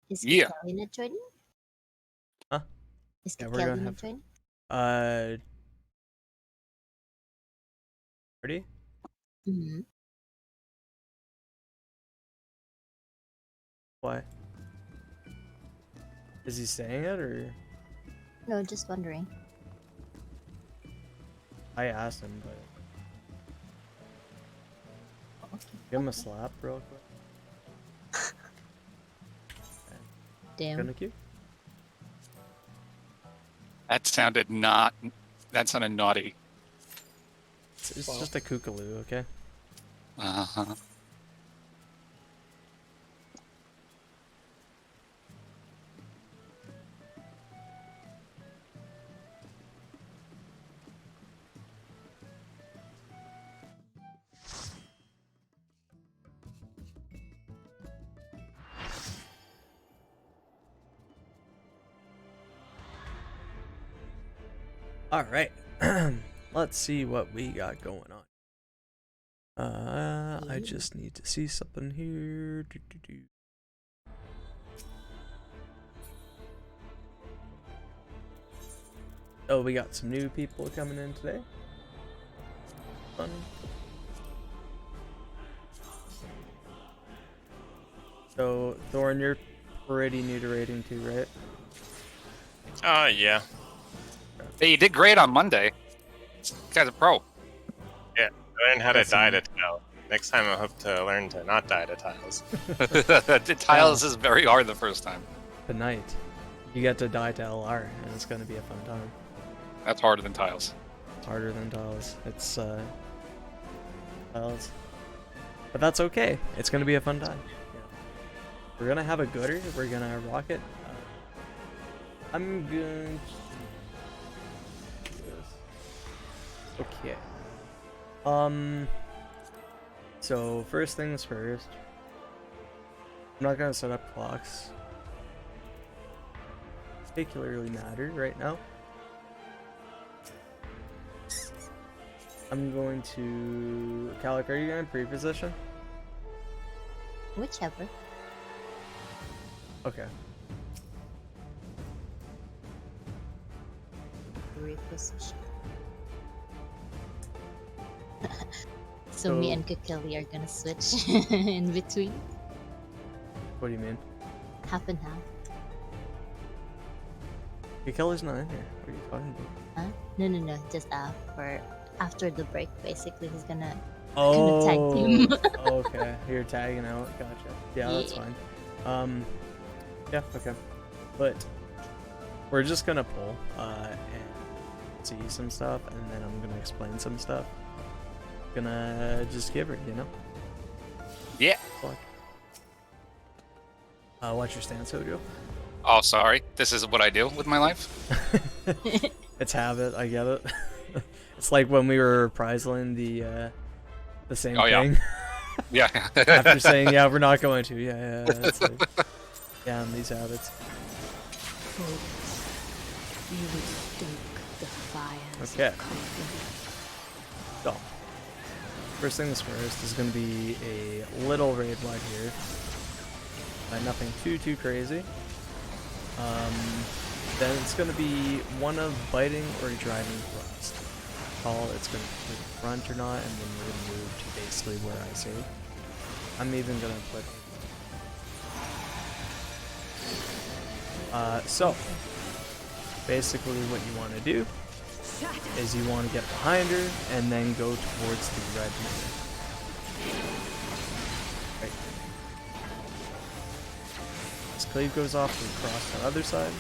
Is Yeah. Kelly not joining? Huh? Is Yeah, we're Kelly gonna not have joining? Ready? Mm-hmm. Why? Is he saying it or? No, just wondering. I asked him, but Okay. give him a slap real quick. Damn. Gonna cue? That sounded not. That sounded naughty. It's just a kookaloo, okay? Uh-huh. All right. Let's see what we got going on. I just need to see something here. Oh, we got some new people coming in today. Fun. So, Thorn, you're pretty new to rating too, right? Yeah. Hey, you did great on Monday. This guy's a pro. Yeah, I learned how to That's die to amazing. tile. Next time I hope to learn to not die to tiles. The tiles is very hard the first time. Tonight, you get to die to LR, and it's gonna be a fun time. That's harder than tiles. It's harder than tiles. It's tiles, but that's okay. It's gonna be a fun time. Yeah. We're gonna have a gooder. We're gonna rock it. I'm going to do this. Okay. So first things first. I'm not gonna set up clocks. Particularly matter right now. I'm going to Calic, are you going to pre-position? Whichever. Okay. Reposition. So me and Kelly are gonna switch in between. What do you mean? Half and half. Kelly's not in here. What are you talking about? Huh? No. Just after the break, basically, he's gonna tag Oh, team. okay. You're tagging out. Gotcha. Yeah, that's Yeah. fine. Yeah, okay. But we're just gonna pull and see some stuff, and then I'm gonna explain some stuff. Gonna just give her, you know? Yeah. Fuck. Watch your stance, Hojo. Oh, sorry. This is what I do with my life. It's habit, I get it. It's like when we were reprising the same thing. Yeah. After saying, yeah, we're not going to. Yeah. That's like, yeah, and these habits. Okay. So, first things first is going to be a little raid blood here. Nothing too crazy. Then it's going to be one of biting or driving thrust. Call it's going to be the front or not, and then we're going to move to basically where I say. I'm even going to put. So basically, what you want to do is you want to get behind her and then go towards the red meter. Right. As cleave goes off, we cross the other side.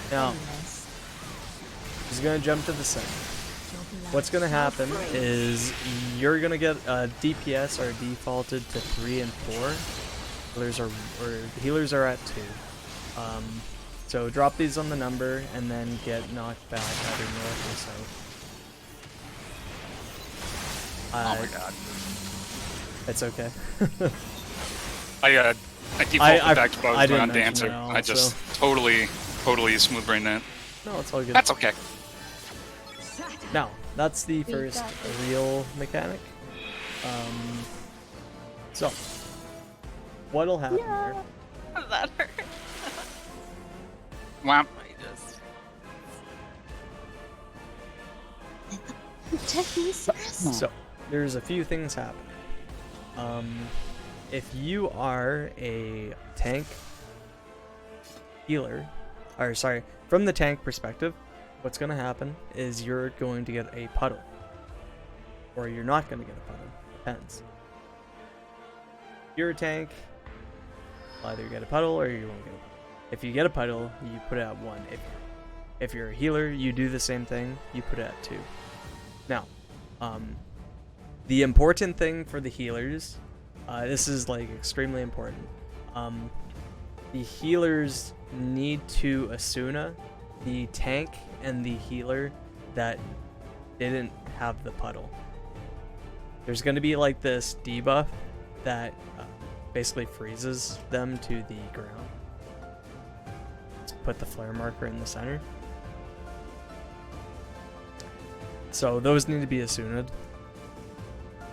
Now, he's gonna jump to the center. What's gonna happen is you're gonna get DPS are defaulted to 3 and 4. Healers are at 2. So drop these on the number and then get knocked back either north or south. Oh my god. It's okay. I defaulted back to I on Dancer. All, I just totally smooth brain that. No, it's all good. That's okay. Now, that's the first real mechanic. So what'll happen here? That hurt. Wow. So there's a few things happening. If you are a tank healer, or sorry, from the tank perspective, what's going to happen is you're going to get a puddle, or you're not going to get a puddle. Depends. If you're a tank, you'll either get a puddle or you won't get a puddle. If you get a puddle, you put it at 1. If you're a healer, you do the same thing. You put it at 2. Now, the important thing for the healers, this is like extremely important. The healers need to Asuna the tank and the healer that didn't have the puddle. There's going to be like this debuff that basically freezes them to the ground. Let's put the flare marker in the center. So those need to be Asuna'd.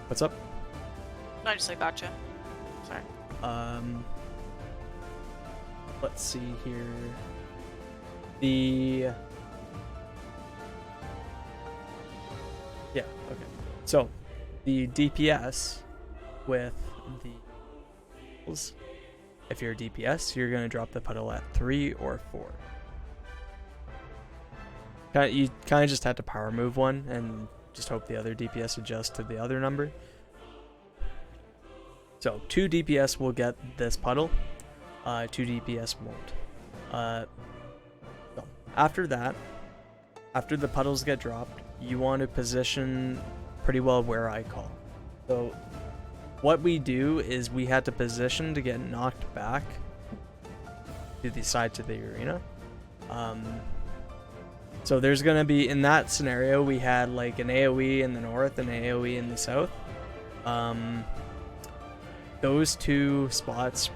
What's up? I just like gotcha. Sorry. Let's see here. Yeah, okay. So the DPS with the, if you're a DPS, you're gonna drop the puddle at 3 or 4. You kind of just have to power move one and just hope the other DPS adjusts to the other number. So 2 DPS will get this puddle, 2 DPS won't. So after that, after the puddles get dropped, you want to position pretty well where I call. So what we do is we had to position to get knocked back to the side to the arena. So there's going to be, in that scenario, we had like an AoE in the north and an AoE in the south. Those 2 spots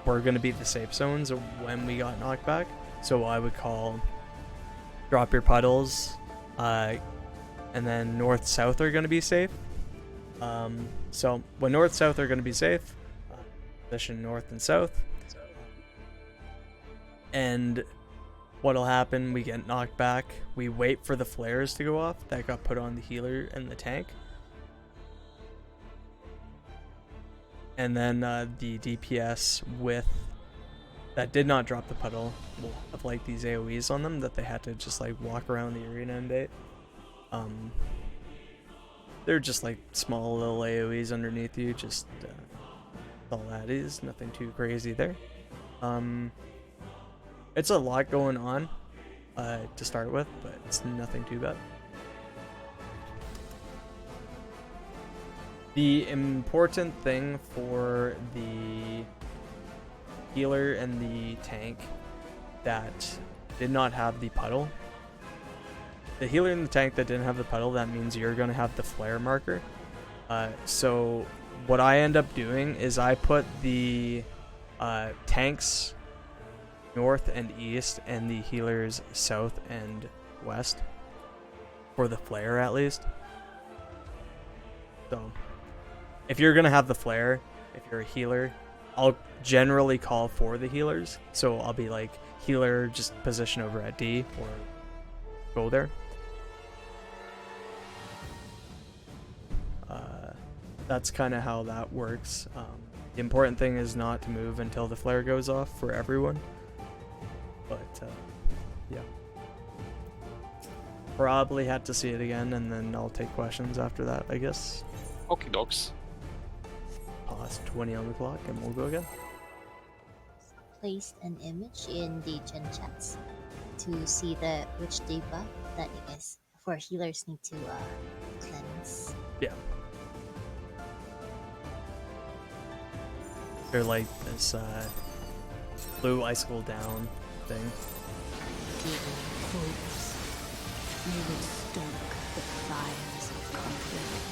were going to be the safe zones when we got knocked back. So I would call drop your puddles, and then north-south are going to be safe. So when north-south are going to be safe, position north and south. And what'll happen, we get knocked back, we wait for the flares to go off that got put on the healer and the tank, and then the DPS with that did not drop the puddle will have like these AoEs on them that they had to just like walk around the arena and bait. They're just like small little AoEs underneath you, just all that is, nothing too crazy there. It's a lot going on to start with, but it's nothing too bad. The important thing for the healer and the tank that did not have the puddle, the healer and the tank that didn't have the puddle, that means you're going to have the flare marker. So what I end up doing is I put the tanks north and east and the healers south and west for the flare, at least. So if you're gonna have the flare, if you're a healer, I'll generally call for the healers. So I'll be like, healer, just position over at D or go there. That's kind of how that works. The important thing is not to move until the flare goes off for everyone. But yeah, probably had to see it again, and then I'll take questions after that, I guess. Okie dokes. Pause 20 on the clock and we'll go again. Placed an image in the gen chats to see which debuff that you guys for healers need to cleanse. Yeah, they're like this blue icicle down thing. Giving hopes, you will stoke the fires of conflict.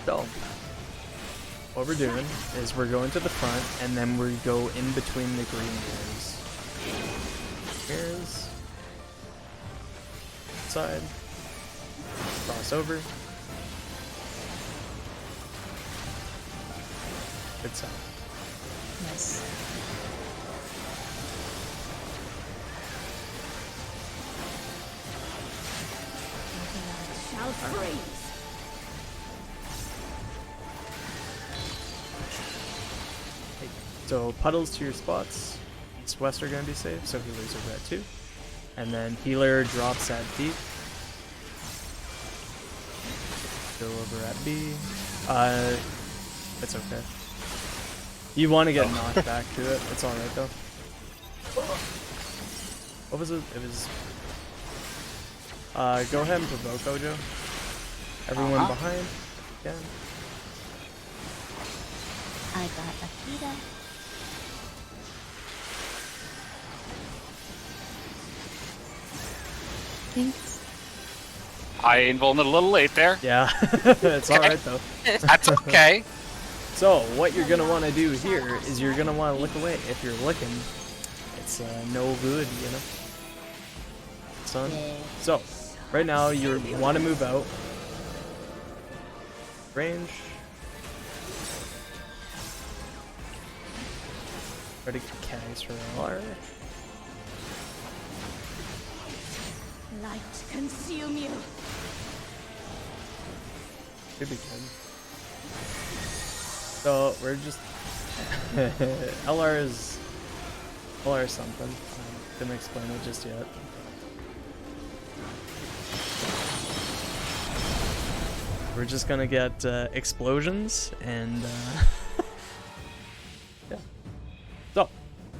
So, what we're doing is we're going to the front, and then we go in between the green mirrors. Mirrors. Side. Cross over. Good sound. Nice. Shall freeze. So puddles to your spots. East west are going to be safe, so healers over at 2. And then healer drops at D. Go over at B. It's okay. You want to get knocked back to it. It's alright though. What was it? It was... go ahead and provoke Ojo. Everyone behind. Again. I got Akita. Thanks. I invulned it a little late there. Yeah, it's alright though. That's okay. So, what you're going to want to do here is you're going to want to look away. If you're looking, it's no good, you know? Son. Yeah. So, right now you want to move out. Range. Try to get Cags for LR. Light consume you. Should be good. So we're just LR is something. Didn't explain it just yet. We're just gonna get explosions and yeah. So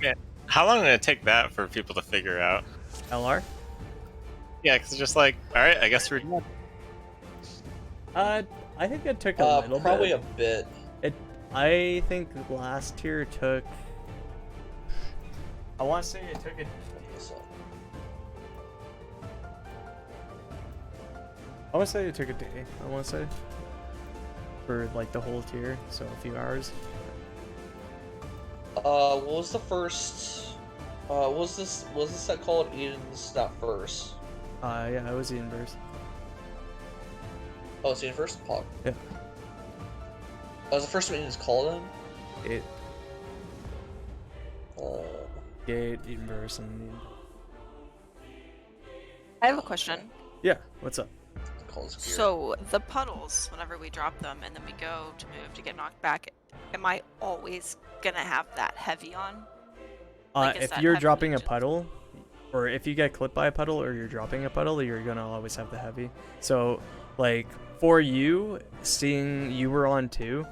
Yeah. How long did it take that for people to figure out? LR. Yeah, because it's just like, all right, I guess we're done. I think it took a little probably bit. a bit. I think last tier took. I want to say it took a. I want to say it took a day. I want to say for like the whole tier, so a few hours. What was the first? What was this set called? Eden's not first. Yeah, it was the inverse. Oh, it's Eden first. Pog. Yeah. That was the first one Eden's called in. It. Gate, inverse, and. I have a question. Yeah. What's up? So So the puddles, whenever we drop them and then we go to move to get knocked back, am I always gonna have that heavy on? Like, is if that you're heavy dropping a just- puddle, or if you get clipped by a puddle, or you're dropping a puddle, you're gonna always have the heavy. So, like, for you, seeing you were on 2,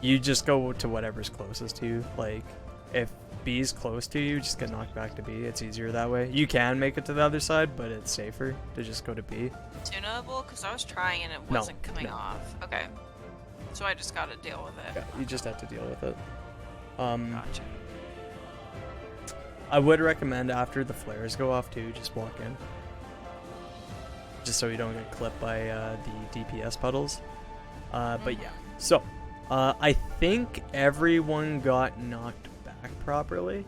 you just go to whatever's closest to you. Like, if B's close to you, just get knocked back to B. It's easier that way. You can make it to the other side, but it's safer to just go to B. Tunable? Because I was trying and it No, wasn't coming no. off. Okay. So I just gotta deal with it. Yeah, you just have to deal with it. Gotcha. I would recommend after the flares go off too, just walk in. Just so you don't get clipped by the DPS puddles. But yeah, so I think everyone got knocked back properly.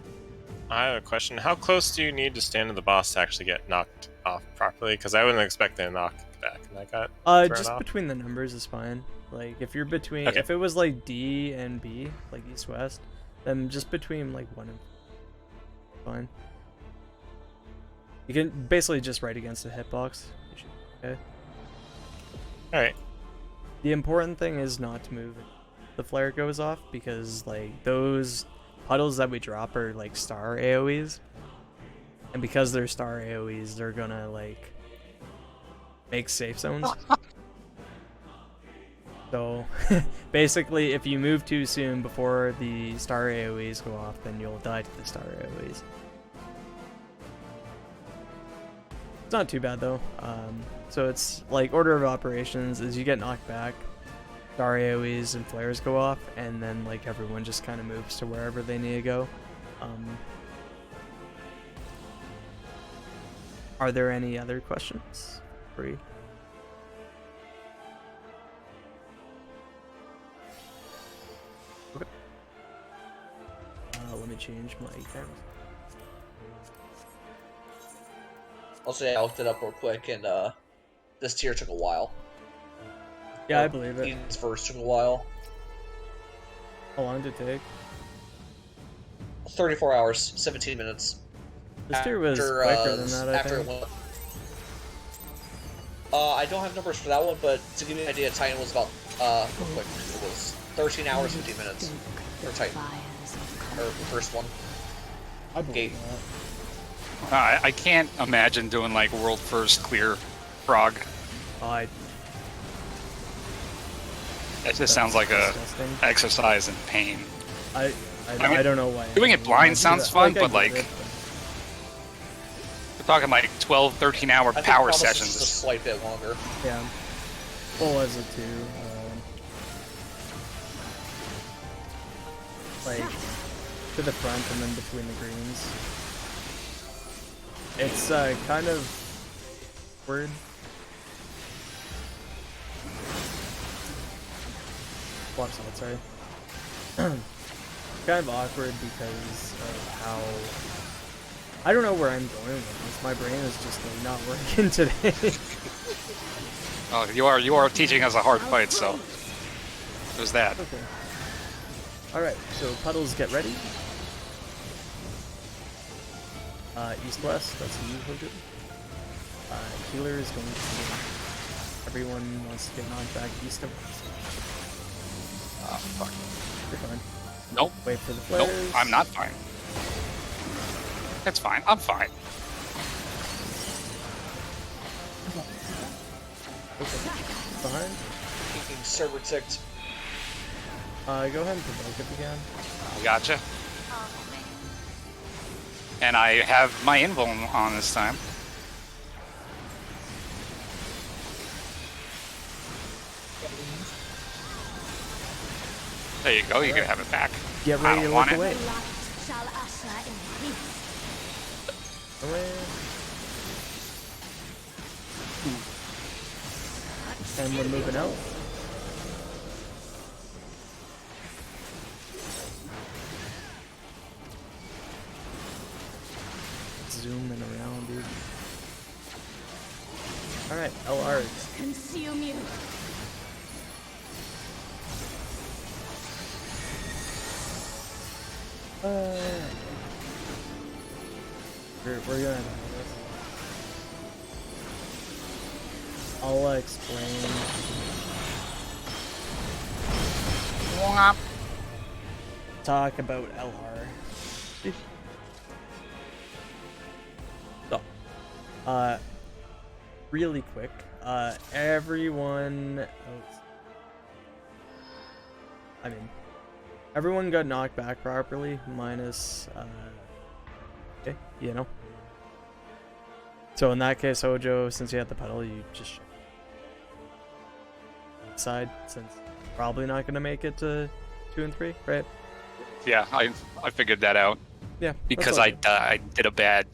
I have a question. How close do you need to stand to the boss to actually get knocked off properly? Because I wouldn't expect a knock back, and I got thrown Just off. between the numbers is fine. Like if you're between, Okay. if it was like D and B, like east west, then just between like 1 and fine. You can basically just right against the hitbox. You should be okay. All right. The important thing is not to move if the flare goes off, because like those puddles that we drop are like star AoEs, and because they're star AoEs, they're gonna like make safe zones. So basically, if you move too soon before the star AoEs go off, then you'll die to the star AoEs. It's not too bad though. So it's like order of operations is you get knocked back, star AoEs and flares go off, and then like everyone just kind of moves to wherever they need to go. Are there any other questions? Free. change my items. I'll say I looked it up real quick, and this tier took a while. Yeah, I believe it. Eden's verse took a while. How long did it take? 34 hours, 17 minutes. This tier was quicker than that, I think. I don't have numbers for that one, but to give you an idea, Titan was about, real quick, it was 13 hours, 15 minutes for Titan. Or first one. I believe that. I can't imagine doing like world first clear frog. Oh, It just sounds like disgusting. a exercise in pain. I mean, don't know why. Doing it blind sounds fun, but like it, we're talking like 12, 13-hour I think power Promise is sessions. just a slight bit longer. yeah. What was it too? Like to the front and then between the greens. It's kind of weird. Watch that, sorry. Kind of awkward because of how I don't know where I'm going with this. My brain is just like not working today. Oh, you are teaching us a hard fight, so there's that. Okay. Alright, so puddles get ready. East-west, that's the usual do. Healer is going to everyone wants to get knocked back east and west. Ah, fuck. You're fine. Nope. Wait for the flares. Nope, I'm not fine. That's fine, I'm fine. Okay. Behind. Being server ticked. Go ahead and provoke if you can. I gotcha. And I have my invuln on this time. There you go, you can have it back. Get I ready don't to want look it. away. Light shall usher in peace. Away. And we're moving out. Zooming around, dude. Alright, LR. Consume you. We're gonna do this. I'll explain. Talk about LR. So, really quick, everyone. I mean, everyone got knocked back properly, minus, okay, you know. So in that case, Hojo, since you had the pedal, you just side, since you're probably not going to make it to 2 and 3, right? Yeah, I figured that out. Yeah. Because I did a bad.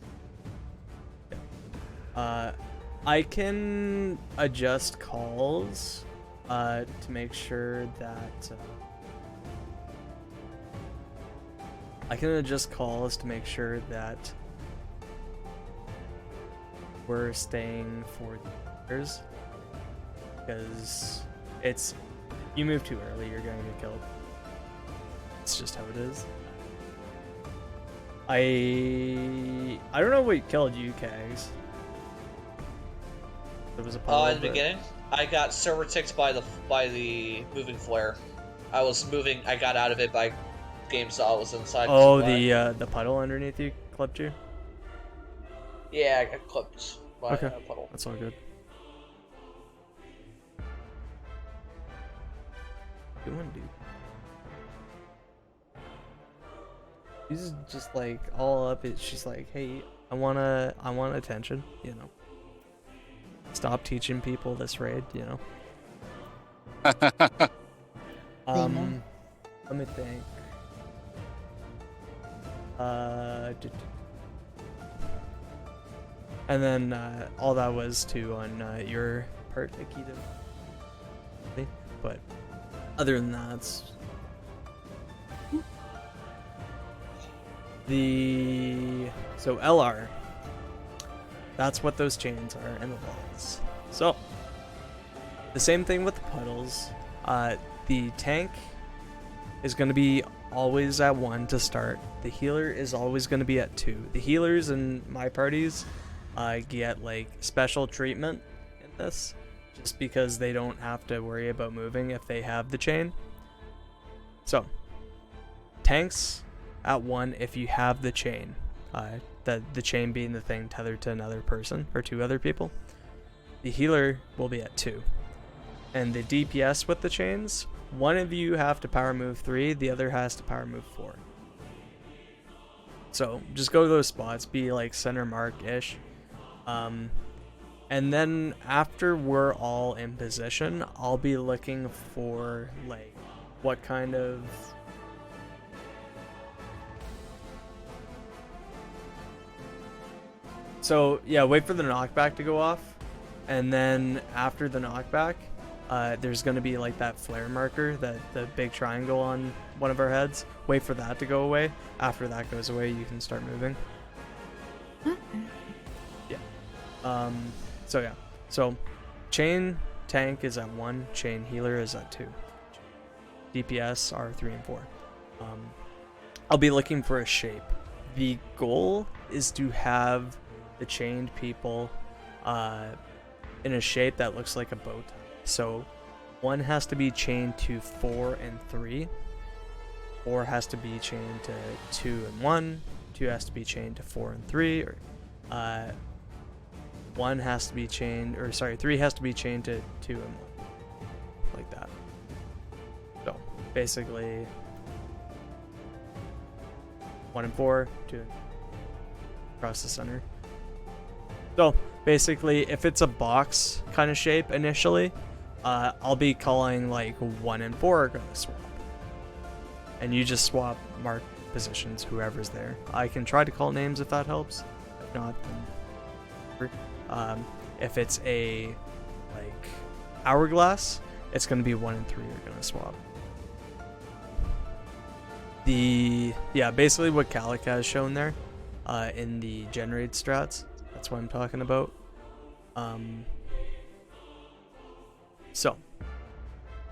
I can adjust calls to make sure that we're staying for the others, because it's you move too early, you're gonna get killed. It's just how it is. I don't know what killed you, Kags. There was a In the beginning, I got server ticked by the moving flare. I was moving. I got out of it by game saw was inside. Oh, the puddle underneath you clipped you. Yeah, I got clipped by Okay, a puddle. that's all good. What do you want to do? She's just like all up. She's like, hey, I want attention, you know. Stop teaching people this raid, you know. Let me think. And then all that was too on your part, Akita. But other than that, it's... So LR. That's what those chains are, and the walls. So the same thing with the puddles. The tank is going to be always at 1 to start. The healer is always going to be at 2. The healers in my parties get like special treatment in this, just because they don't have to worry about moving if they have the chain. So tanks at 1 if you have the chain. The chain being the thing tethered to another person or 2 other people. The healer will be at 2. And the DPS with the chains, one of you have to power move 3, the other has to power move 4. So just go to those spots, be like center mark-ish. And then after we're all in position, I'll be looking for like what kind of... So yeah, wait for the knockback to go off, and then after the knockback, there's going to be like that flare marker, the big triangle on one of our heads. Wait for that to go away. After that goes away, you can start moving. Yeah. So yeah. So chain tank is at 1, chain healer is at 2. DPS are 3 and 4. I'll be looking for a shape. The goal is to have the chained people in a shape that looks like a bow tie. So 1 has to be chained to 4 and 3. 4 has to be chained to 2 and 1. 2 has to be chained to 4 and 3. Or 1 has to be chained, or sorry, 3 has to be chained to 2 and 1. Like that. So basically 1 and 4, 2 across the center. So basically, if it's a box kind of shape initially, I'll be calling like 1 and 4 are gonna swap, and you just swap mark positions, whoever's there. I can try to call names if that helps. If not, then if it's a like hourglass, it's gonna be 1 and 3 are gonna swap. Basically what Calic has shown there in the generate strats. That's what I'm talking about. So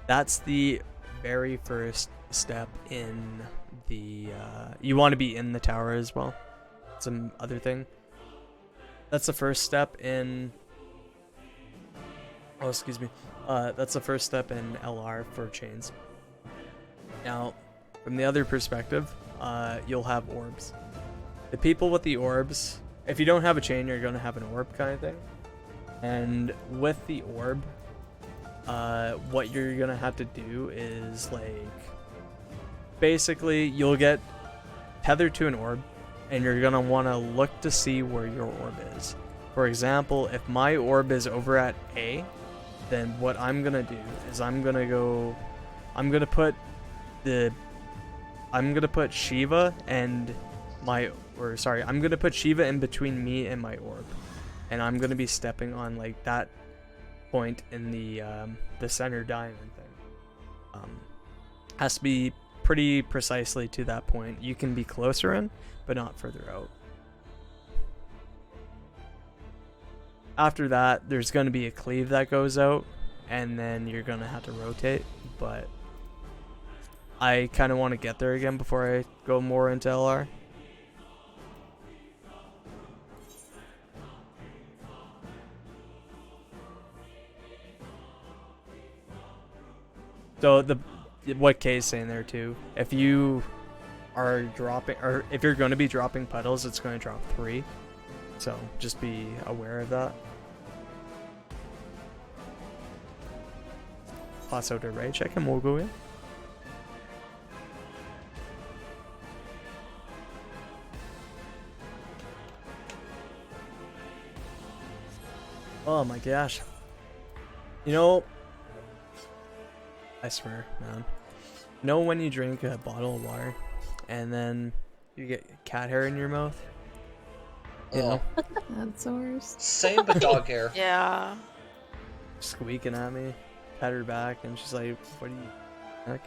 that's the very first step in the you want to be in the tower as well. Some other thing. That's the first step in that's the first step in LR for chains. Now, from the other perspective, you'll have orbs. The people with the orbs, if you don't have a chain, you're going to have an orb kind of thing. And with the orb, what you're going to have to do is like, basically you'll get tethered to an orb, and you're going to want to look to see where your orb is. For example, if my orb is over at A, then what I'm going to do is I'm going to put Shiva and I'm going to put Shiva in between me and my orb. And I'm going to be stepping on like that point in the center diamond thing. Has to be pretty precisely to that point. You can be closer in, but not further out. After that, there's going to be a cleave that goes out, and then you're going to have to rotate, but I kind of want to get there again before I go more into LR. So what Kay's saying there too, if you are dropping, or if you're going to be dropping puddles, it's going to drop 3. So just be aware of that. Pass out a raid check and we'll go in. Oh my gosh. You know, I swear, man. You know when you drink a bottle of water and then you get cat hair in your mouth? You know? That's ours. Same but dog hair. Yeah. Squeaking at me. Pat her back and she's like, what are you, heck?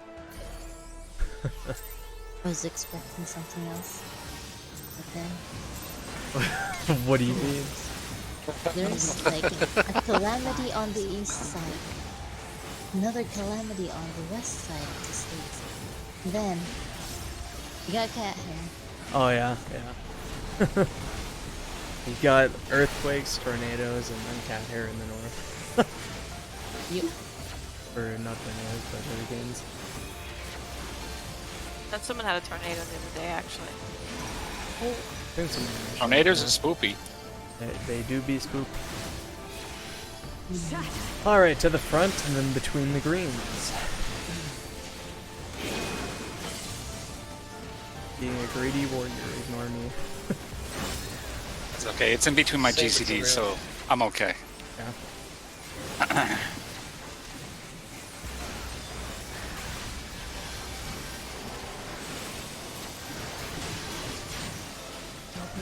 I was expecting something else. But then What do you mean? there's like a calamity on the east side, another calamity on the west side of the states. Then you got cat hair. Oh yeah, yeah. You got earthquakes, tornadoes, and then cat hair in the north. You Or not tornadoes, but hurricanes. That someone had a tornado the other day, actually. I think some damage. Tornadoes Yeah. are spoopy. They do be spook. Alright, to the front and then between the greens. Being a greedy warrior, ignore me. It's okay. It's in between my Same for GCDs, real. so I'm okay. Yeah.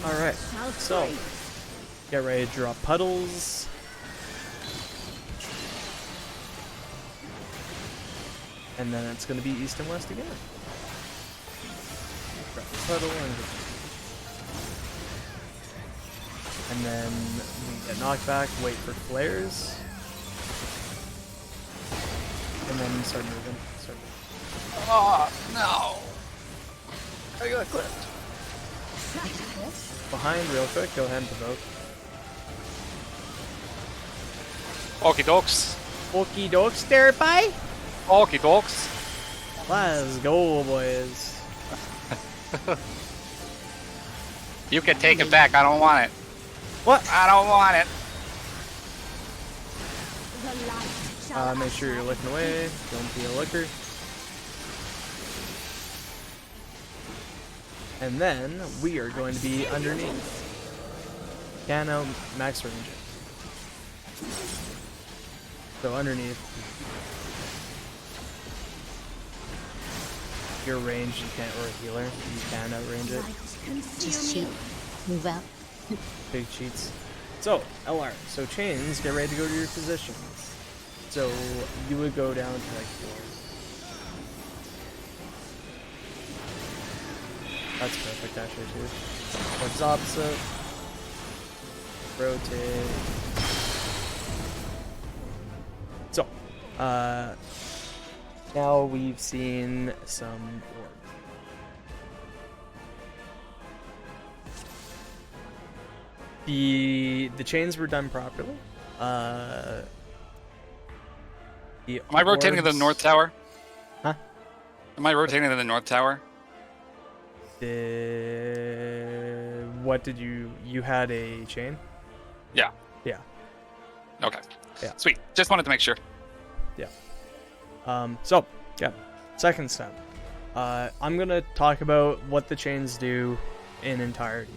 Alright, so get ready to drop puddles. And then it's going to be east and west again. Drop a puddle and then we get knocked back, wait for flares. And then start moving. Oh, no. I got clipped. Behind real quick, go ahead and provoke. Okie dokes. Okie dokes there, bye! Okie dokes. Let's go, boys. You can take it back. I don't want it. What? I don't want it. The light shall Make sure you're looking away. Don't be a looker. And then we are going to be underneath. Can out max range it. So underneath. Your range, you can't, or a healer, you can outrange it. light just consume cheat, you. move out. Big cheats. So, LR. So chains, get ready to go to your positions. So you would go down to like 4. That's perfect actually too. What's opposite? Rotate. So, now we've seen some orbs. The chains were done properly. The Am I rotating to the orbs- north tower? Huh? Am I rotating to the north tower? What did you had a chain? Yeah. Yeah. Okay. Yeah. Sweet. Just wanted to make sure. So, yeah. Second step. I'm gonna talk about what the chains do in entirety.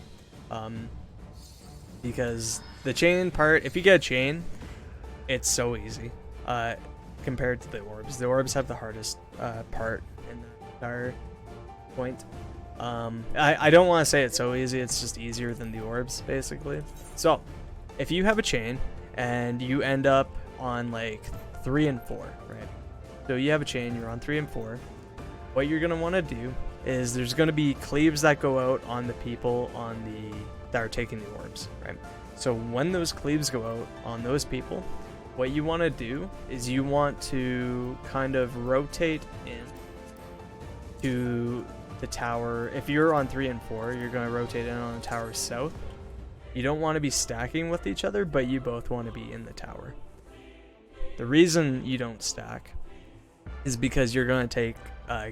Because the chain part, if you get a chain, it's so easy. Compared to the orbs. The orbs have the hardest part in the entire point. I don't want to say it's so easy, it's just easier than the orbs, basically. So, if you have a chain, and you end up on, like, 3 and 4, right? So you have a chain, you're on 3 and 4. What you're going to want to do is there's going to be cleaves that go out on the people that are taking the orbs, right? So when those cleaves go out on those people, what you want to do is you want to kind of rotate in to the tower. If you're on 3 and 4, you're going to rotate in on the tower south. You don't want to be stacking with each other, but you both want to be in the tower. The reason you don't stack is because you're going to take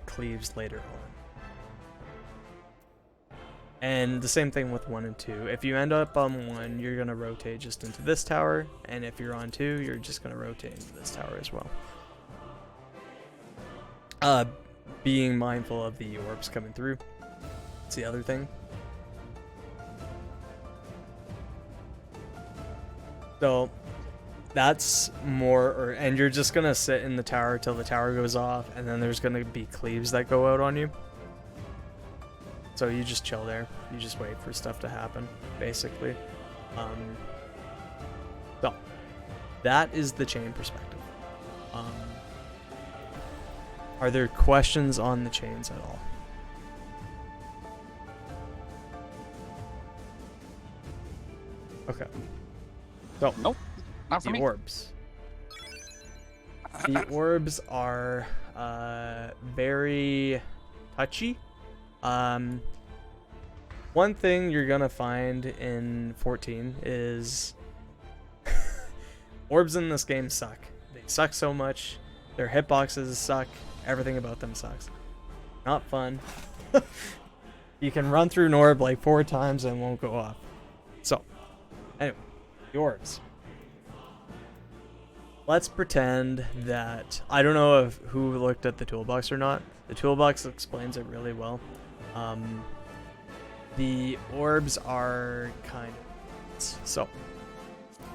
cleaves later on. And the same thing with 1 and 2. If you end up on 1, you're going to rotate just into this tower, and if you're on 2, you're just going to rotate into this tower as well. Being mindful of the orbs coming through. That's the other thing. So that's more, and you're just gonna sit in the tower till the tower goes off, and then there's gonna be cleaves that go out on you. So you just chill there. You just wait for stuff to happen, basically. So that is the chain perspective. Are there questions on the chains at all? Okay. So Nope, not for the me. orbs. The orbs are very touchy. One thing you're gonna find in 14 is orbs in this game suck. They suck so much. Their hitboxes suck. Everything about them sucks. Not fun. You can run through an orb like 4 times and it won't go off. So, anyway, the orbs. Let's pretend that I don't know if who looked at the toolbox or not. The toolbox explains it really well. The orbs are kind of so.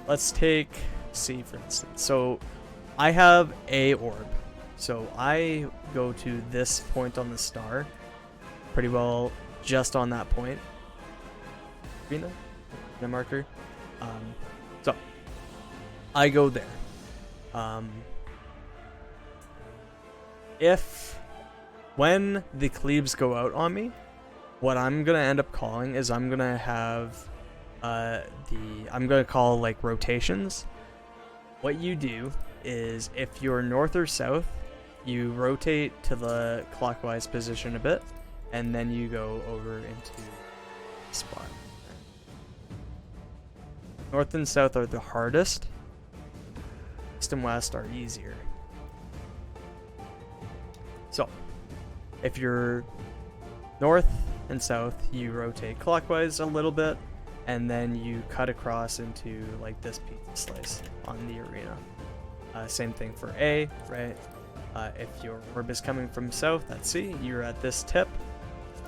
Let's take C for instance. So I have a orb. So I go to this point on the star, pretty well just on that point. Arena marker. So I go there. If when the cleaves go out on me, what I'm gonna end up calling is I'm gonna have I'm gonna call like rotations. What you do is if you're north or south, you rotate to the clockwise position a bit, and then you go over into the spot. North and south are the hardest. East and west are easier. So, if you're north and south, you rotate clockwise a little bit, and then you cut across into like this pizza slice on the arena. Same thing for A, right? If your orb is coming from south, that's C, you're at this tip,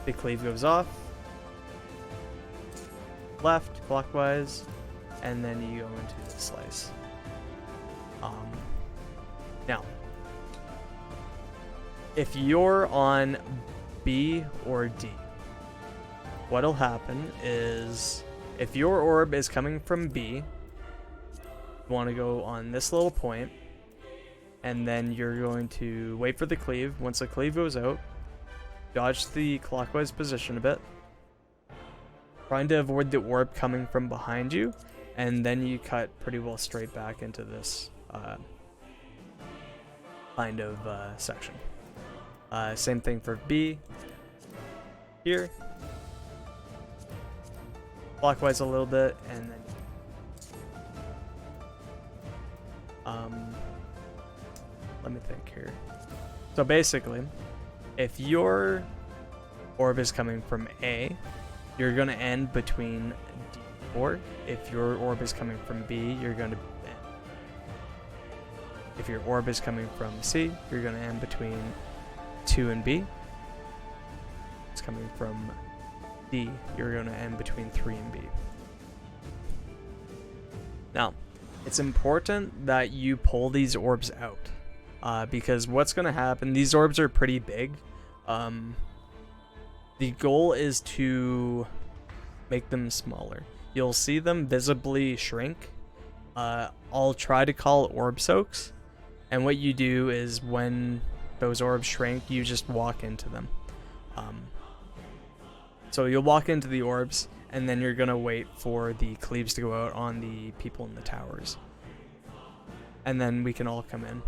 the cleave goes off, left, clockwise, and then you go into the slice. Now, if you're on B or D, what'll happen is if your orb is coming from B, you want to go on this little point, and then you're going to wait for the cleave. Once the cleave goes out, dodge the clockwise position a bit, trying to avoid the orb coming from behind you, and then you cut pretty well straight back into this kind of section. Same thing for B. Here, clockwise a little bit, and then let me think here. So basically, if your orb is coming from A, you're gonna end between D4. If your orb is coming from B, you're gonna end. If your orb is coming from C, you're gonna end between 2 and B. It's coming from D, you're gonna end between 3 and B. Now, it's important that you pull these orbs out, because what's gonna happen, these orbs are pretty big. The goal is to make them smaller. You'll see them visibly shrink. I'll try to call orb soaks, and what you do is when those orbs shrink, you just walk into them. So you'll walk into the orbs, and then you're gonna wait for the cleaves to go out on the people in the towers, and then we can all come in.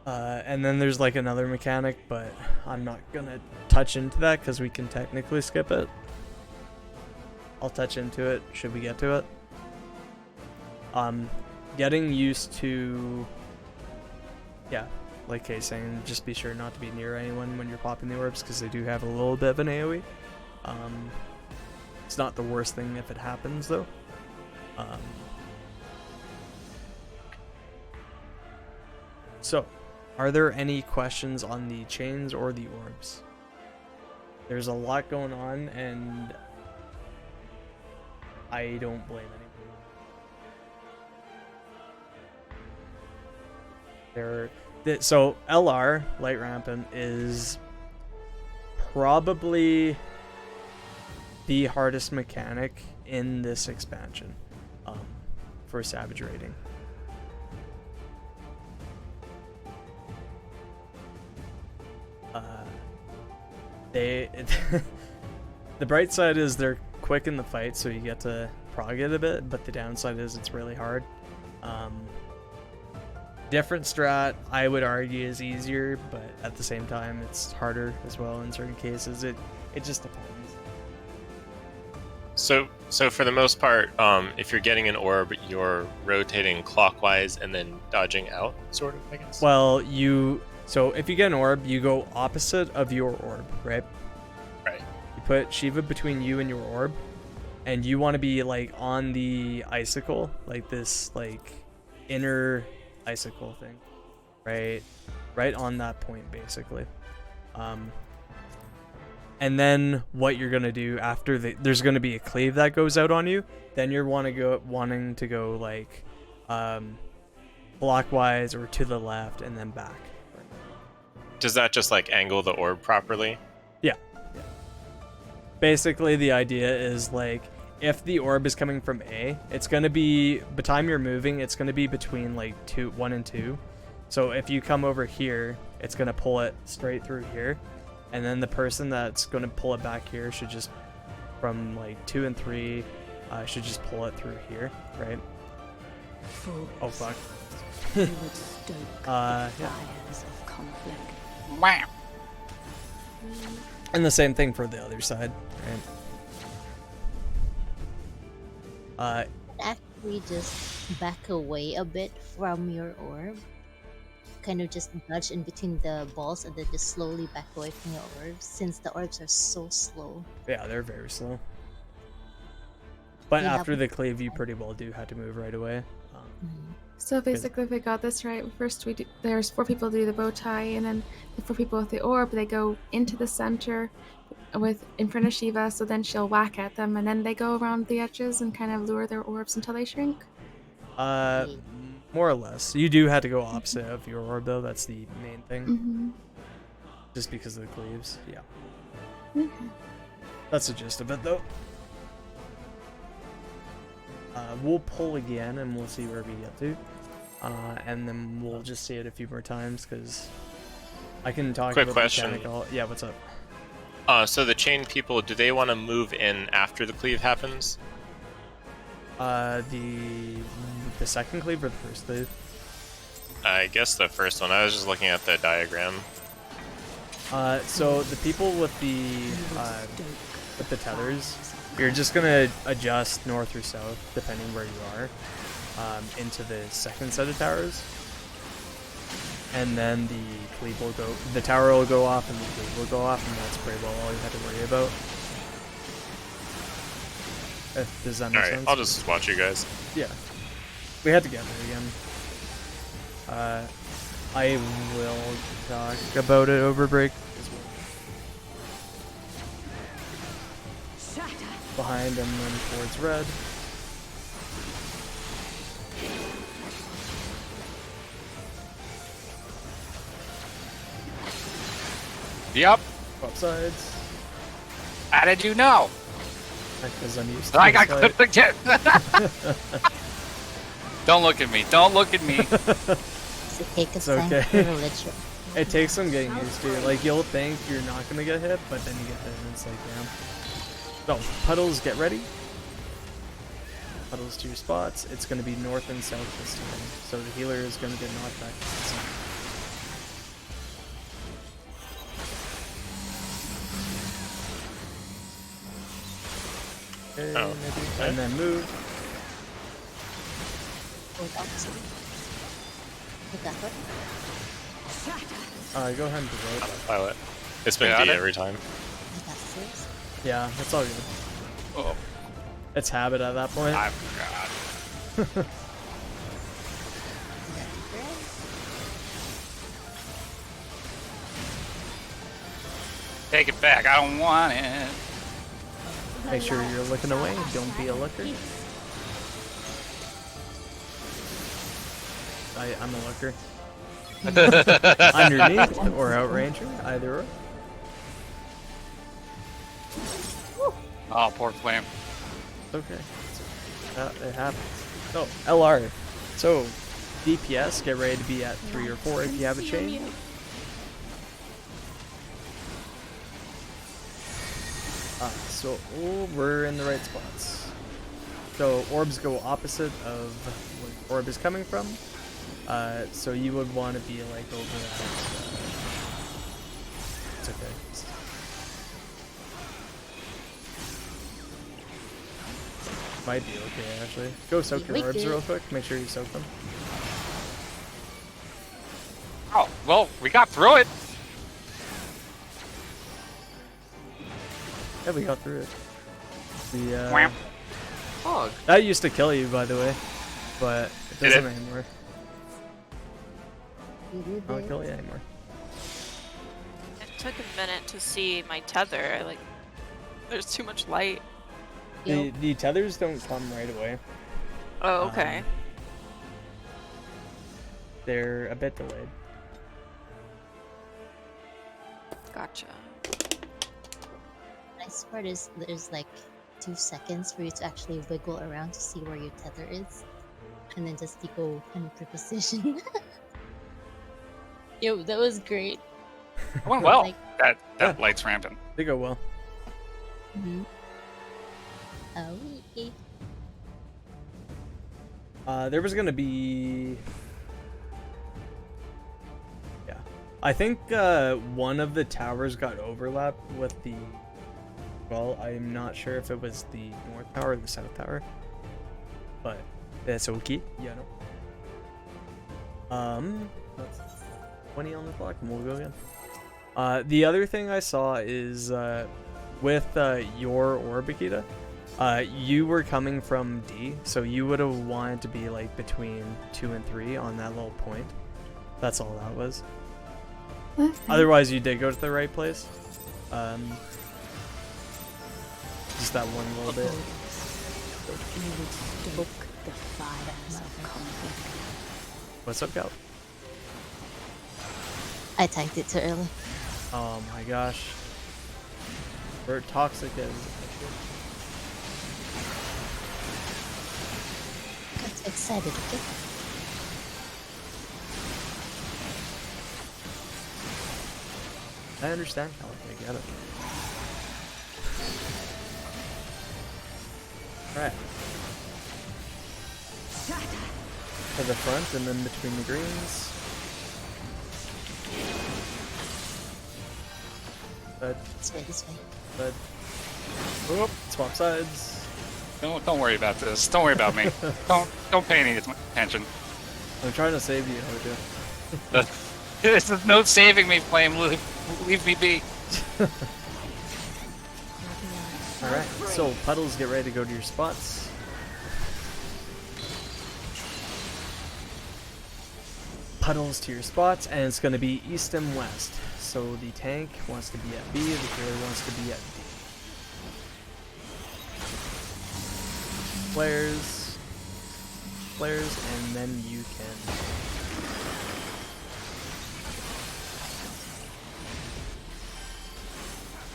And then there's like another mechanic, but I'm not gonna touch into that because we can technically skip it. I'll touch into it should we get to it. Getting used to, yeah, like Kay's saying, just be sure not to be near anyone when you're popping the orbs because they do have a little bit of an AoE. It's not the worst thing if it happens though. So, are there any questions on the chains or the orbs? There's a lot going on, and I don't blame anybody. So LR, Light Rampant, is probably the hardest mechanic in this expansion for Savage rating. The bright side is they're quick in the fight, so you get to prog it a bit, but the downside is it's really hard. Different strat, I would argue, is easier, but at the same time, it's harder as well in certain cases. It just depends. So for the most part, if you're getting an orb, you're rotating clockwise and then dodging out, sort of, I guess. Well, so if you get an orb, you go opposite of your orb, right? Right. You put Shiva between you and your orb, and you want to be like on the icicle, like this like inner icicle thing, right on that point basically. And then what you're gonna do after there's gonna be a cleave that goes out on you. Then you're wanting to go like clockwise or to the left and then back. Does that just like angle the orb properly? Yeah. Basically, the idea is like if the orb is coming from A, it's gonna be by the time you're moving, it's gonna be between like 1 and 2. So if you come over here, it's gonna pull it straight through here, and then the person that's gonna pull it back here should just from like 2 and 3 should just pull it through here, right? Oh fuck. Yeah. Wham! And the same thing for the other side, right? Actually, just back away a bit from your orb. Kind of just nudge in between the balls and then just slowly back away from your orbs, since the orbs are so slow. Yeah, they're very slow. But Yeah, after the cleave, you pretty well do have to move right away. So basically, if we got this right, first there's 4 people do the bow tie, and then the 4 people with the orb, they go into the center in front of Shiva, so then she'll whack at them, and then they go around the edges and kind of lure their orbs until they shrink. More or less. You do have to go opposite of your orb, though. That's the main thing. Mm-hmm. Just because of the cleaves, yeah. Okay. That's the gist of it, though. We'll pull again, and we'll see where we get to. And then we'll just see it a few more times, because I can talk Quick about question. mechanical... Yeah, what's up? So the chain people, do they want to move in after the cleave happens? The second cleave or the first cleave? I guess the first one. I was just looking at the diagram. So the people with the tethers, you're just gonna adjust north or south depending where you are, into the second set of towers, and then the tower will go off and the cleave will go off, and that's pretty well all you have to worry about. Does that make Alright, sense? I'll just watch you guys. Yeah. We had to get there again. I will talk about it over break as well. Behind and then towards red. Yep. Both sides. How did you know? Because I'm used to I this got fight. clipped again. Don't look at me. Don't look at me. Does it take a It's sign okay. for religion? It takes some getting used to. Like, you'll think you're not gonna get hit, but then you get hit and it's like, damn. So, puddles, get ready. Puddles to your spots. It's gonna be north and south this time. So the healer is gonna get knocked back to the center. Okay, Oh, maybe. okay. And then move. Or the opposite? Like that one? Go ahead and provoke. I'm a pilot. It's been Got D it. every time. Like that first? Yeah, that's all good. Oh, It's habit at that point. I forgot. Is that different? Take it back. I don't want it. Make sure you're looking away. Don't be a looker. I'm a looker. Underneath or outranger, either or. Oh, poor Flame. It's okay. It happens. So, LR. So, DPS, get ready to be at 3 or 4 if you have a chain. So we're in the right spots. So orbs go opposite of where orb is coming from. So you would want to be like over that. It's okay. Might be okay actually. Go soak your orbs real quick. Make sure you soak them. Oh, well, we got through it. Yeah, we got through it. The Wham. Hog. that used to kill you, by the way, but it Did doesn't it? anymore. You Not did kill you anymore. It took a minute to see my tether. Like, there's too much light. The tethers don't come right away. Oh, okay. They're a bit delayed. Gotcha. Nice part is there's like 2 seconds for you to actually wiggle around to see where your tether is, and then just you go 100 position. Yo, that was great. It went well. Like- That Yeah. light's rampant. They go well. Mm-hmm. Oh, There was gonna be... Yeah. I think one of the towers got overlapped with the... Well, I'm not sure if it was the north tower or the south tower. But that's okay. Yeah, no. That's 20 on the clock and we'll go again. The other thing I saw is with your orb, Akita, you were coming from D, so you would have wanted to be like between 2 and 3 on that little point. That's all that was. Okay. Otherwise, you did go to the right place. Just that one little bit. What's up, Gal? I tanked it too early. Oh my gosh. We're toxic as... Got too excited, okay? I understand, Cal. I get it. Alright. To the front and then between the greens. This way. But whoop, swap sides. Don't worry about this. Don't worry about me. don't pay any attention. I'm trying to save you, Hojo. This is no saving me, Flame. Leave me be. Alright, so puddles, get ready to go to your spots. Puddles to your spots, and it's going to be east and west. So the tank wants to be at B, the healer wants to be at D. Flares, and then you can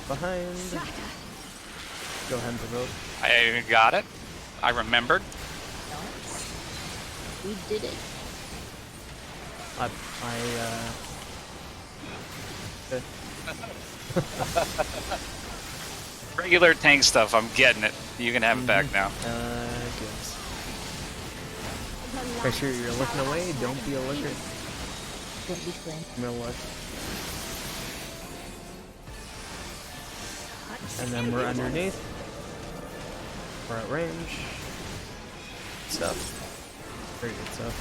behind. Go ahead and provoke. I got it. I remembered. Nice. We did it. Okay. Regular tank stuff. I'm getting it. You can have it back now. Good. Make sure you're looking away. Don't be a looker. Don't be flame. I'm gonna look. And then we're underneath. We're at range. Stuff. Very good stuff.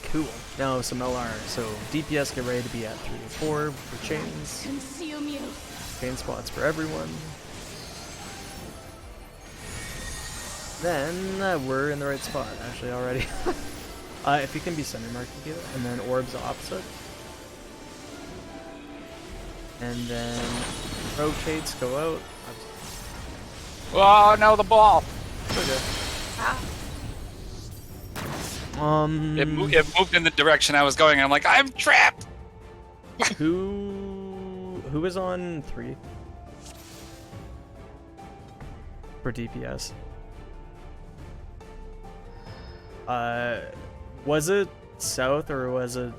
Cool. Now some LR. So DPS get ready to be at 3 and 4 for chains. Consume you. Chain spots for everyone. Then we're in the right spot actually already. If you can be center marked, and then orbs opposite. And then rotates, go out. Oh no, the ball! Okay. It moved in the direction I was going. And I'm like, I'm trapped. Who is on 3 for DPS? Was it south or was it?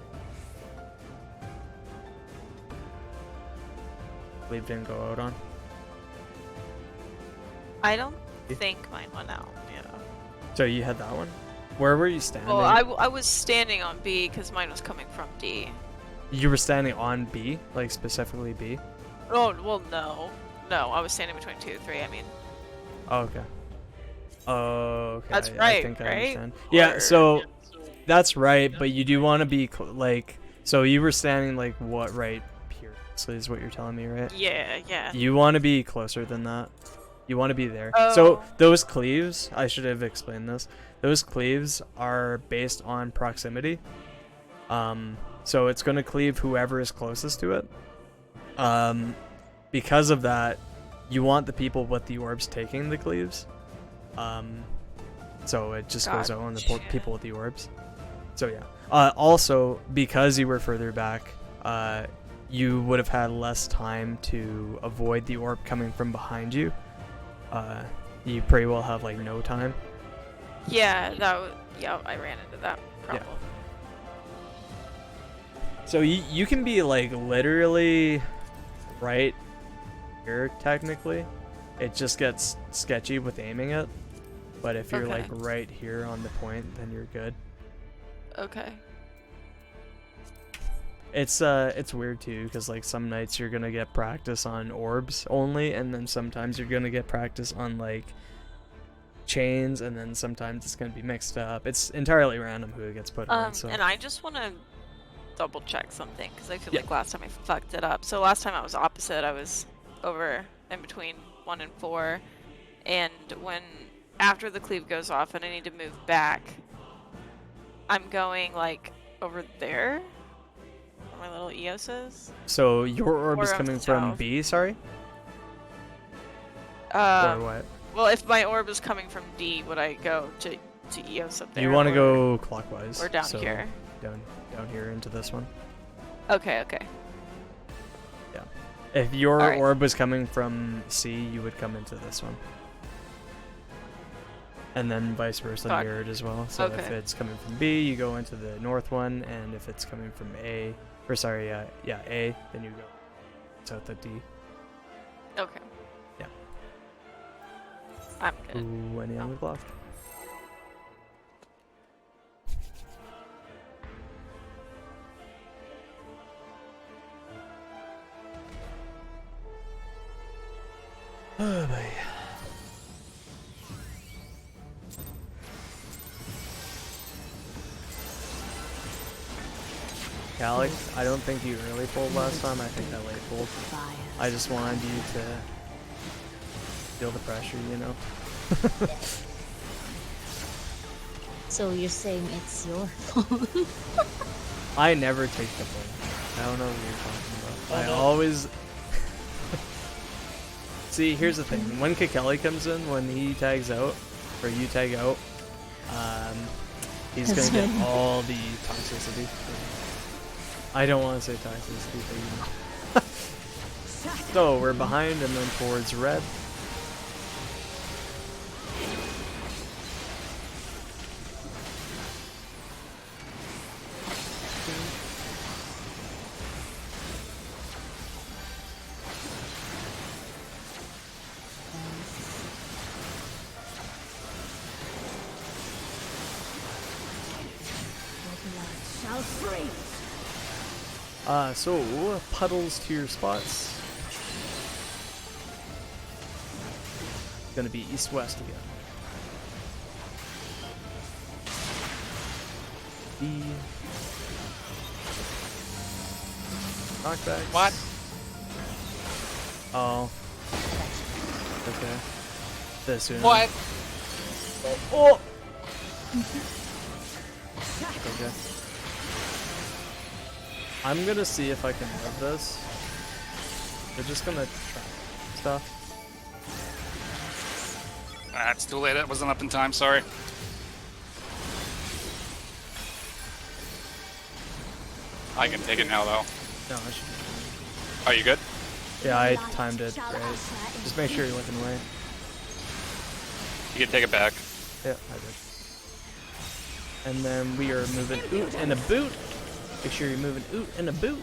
Cleave didn't go out on. I don't think mine went out. Yeah. So you had that one? Where were you standing? Well, I was standing on B because mine was coming from D. You were standing on B, like specifically B? Oh, well, no. No, I was standing between 2 and 3, I mean. Oh, okay. Oh, okay. That's I right, think I right? understand. Yeah, Or- so that's right, but you do want to be like, so you were standing like what, right here? So is what you're telling me, right? Yeah, yeah. You want to be closer than that. You want to be there. So Oh. those cleaves, I should have explained this. Those cleaves are based on proximity. So it's going to cleave whoever is closest to it. Because of that, you want the people with the orbs taking the cleaves. So it just goes out on the Gotcha. people with the orbs. So yeah. Also, because you were further back, you would have had less time to avoid the orb coming from behind you. You pretty well have like no time. Yeah, I ran into that problem. So you can be like literally right here technically. It just gets sketchy with aiming it. But if you're Okay. like right here on the point, then you're good. Okay. It's weird too, because like some nights you're gonna get practice on orbs only, and then sometimes you're gonna get practice on like chains, and then sometimes it's gonna be mixed up. It's entirely random who it gets put on. So And I just want to double check something because I feel Yeah. like last time I fucked it up. So last time I was opposite. I was over in between 1 and 4, and when after the cleave goes off and I need to move back, I'm going like over there. Where my little EOS is. so your orb Or is of coming from south. B, sorry, or what? Well, if my orb is coming from D, would I go to EOS up there? You want to or- go clockwise. or down so here? Down here into this one. Okay, okay. If your Alright. orb was coming from C, you would come into this one. And then vice versa Got it. mirrored as well. So if Okay. it's coming from B, you go into the north one, and if it's coming from A, or sorry, A, then you go south at D. Okay. Yeah. I'm good. Ooh, any on the block? Oh boy. Alex, I don't think you early pulled last time. I think I late pulled. I just wanted you to feel the pressure, you know? So you're saying it's your fault? I never take the blame. I don't know what you're talking about. I no. always... See, here's the thing. When Kakeli comes in, when he tags out, or you tag out, he's gonna get all the toxicity. I don't want to say toxicity, but you know. So, we're behind and then towards red. Shall freeze. So, puddles to your spots. Gonna be east-west again. B. Knockbacks. What? Oh. Okay. This soon. What? Oh! Okay. I'm gonna see if I can live this. We're just gonna try stuff. Ah, it's too late. It wasn't up in time. Sorry. I can take it now, though. No, I should be fine. Are you good? Yeah, I timed it right. Just make sure you're looking away. You can take it back. Yeah, I did. And then we are moving oot and a boot. Make sure you're moving oot and a boot.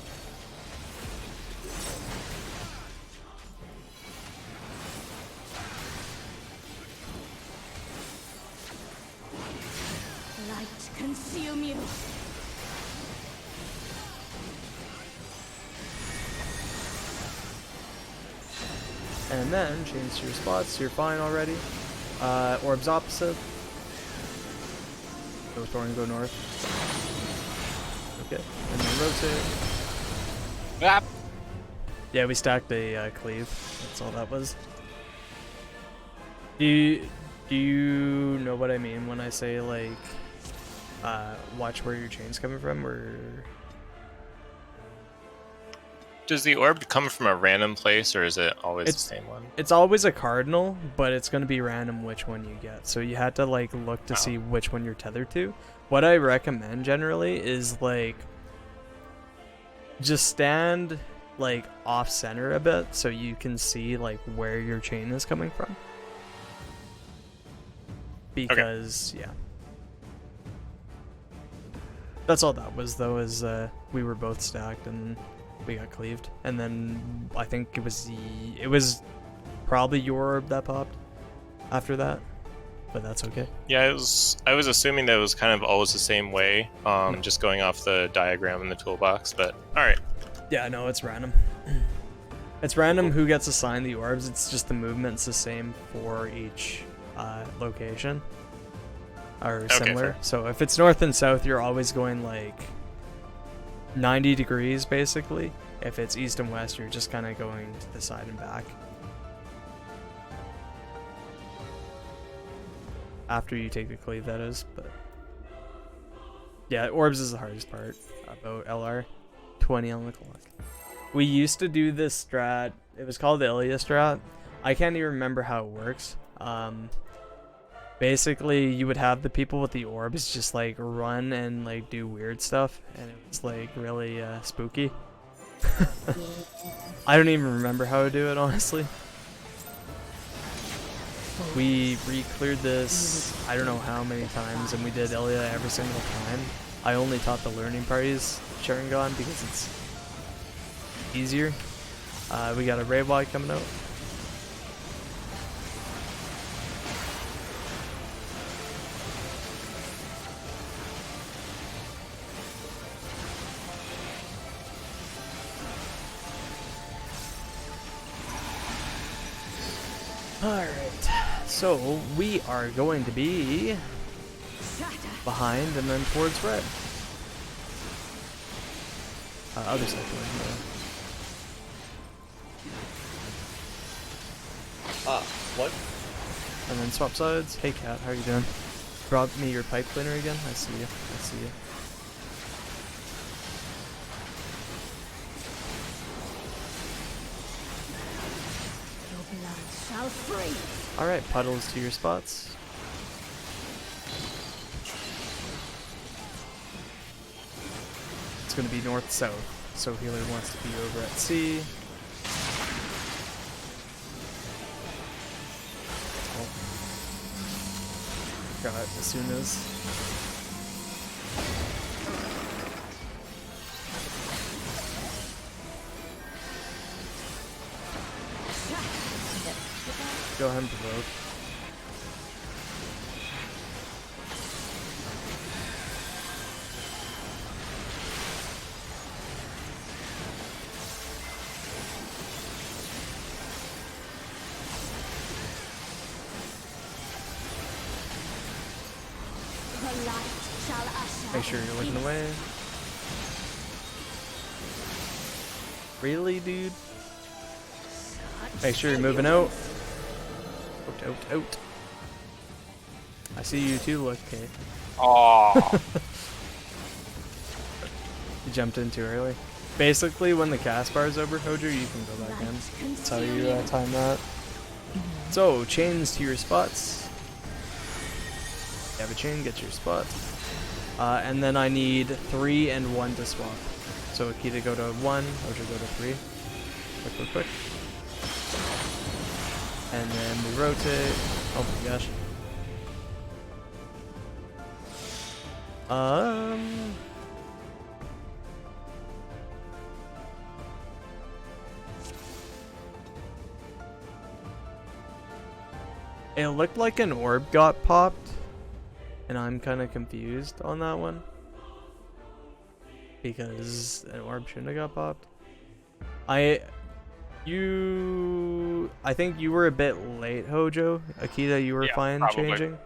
And then change to your spots. You're fine already. Orbs opposite. Go Thorn, go north. Okay, and then rotate. Ah! Yeah, we stacked a cleave. That's all that was. Do you know what I mean when I say like watch where your chain's coming from, or Does the orb come from a random place, or is it always the same one? it's always a cardinal, but it's gonna be random which one you get. So you had to like look to see which one you're tethered to. What I recommend generally is like just stand like off center a bit so you can see like where your chain is coming from. Because yeah. That's all that was though, is we were both stacked and we got cleaved. And then I think it was probably your orb that popped after that. But that's okay. Yeah, I was assuming that it was kind of always the same way, just going off the diagram in the toolbox, but alright. Yeah, no, it's random. It's random who gets assigned the orbs. It's just the movement's the same for each location. Or similar. Fair. So if it's north and south, you're always going like 90 degrees basically. If it's east and west, you're just kind of going to the side and back. After you take the cleave, that is. But yeah, orbs is the hardest part about LR. 20 on the clock. We used to do this strat. It was called the Ilya strat. I can't even remember how it works. Basically, you would have the people with the orbs just like run and like do weird stuff, and it was like really spooky. I don't even remember how to do it, honestly. We re-cleared this I don't know how many times, and we did Ilya every single time. I only taught the learning parties Sharingan because it's easier. We got a Raid Wide coming out. Alright, so we are going to be behind and then towards red. Other side towards red. What? And then swap sides. Hey cat, how are you doing? Brought me your pipe cleaner again? I see you. I see you. Alright, puddles to your spots. It's gonna be north-south, so healer wants to be over at C. Oh. Got it as soon as... Go ahead and provoke. Make sure you're looking away. Really, dude? Make sure you're moving out. Out. I see you too, look, okay. Oh. You jumped in too early. Basically, when the cast bar is over, Hojo, you can go back in. That's how you time that. So, chains to your spots. You have a chain, get your spot. And then I need 3 and 1 to swap. So Akita go to 1, Hojo go to 3. Quick. And then we rotate. Oh my gosh. It looked like an orb got popped, and I'm kind of confused on that one. Because an orb shouldn't have got popped. I think you were a bit late, Hojo. Akita, you were Yeah, fine probably. changing.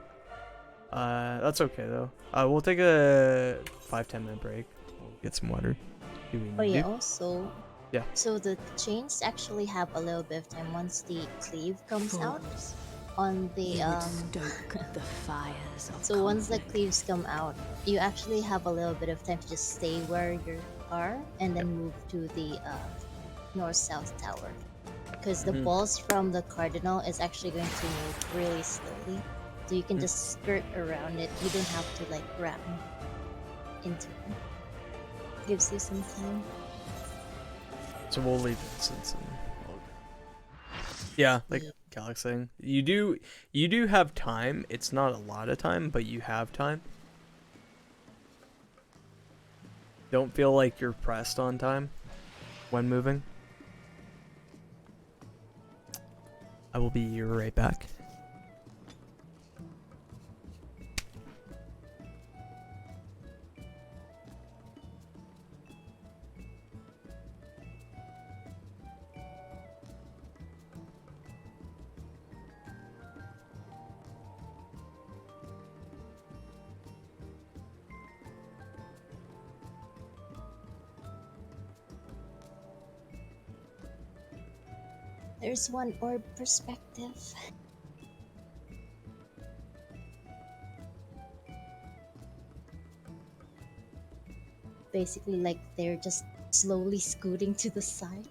That's okay though. We'll take a 5-10 minute break. We'll get some water. Do we Oh need yeah, to? also. Yeah. So the chains actually have a little bit of time once the cleave comes out Fools. on the You would stoke the fires of So once the conflict. cleaves come out, you actually have a little bit of time to just stay where you are and then move to the north-south tower. Because the Mhm. balls from the cardinal is actually going to move really slowly. So you can Mhm. just skirt around it. You don't have to like ram into it. Gives you some time. So we'll leave instance and yeah, like Yeah. Calyx saying. You do have time. It's not a lot of time, but you have time. Don't feel like you're pressed on time when moving. I will be right back. There's one orb perspective. Basically, like they're just slowly scooting to the side.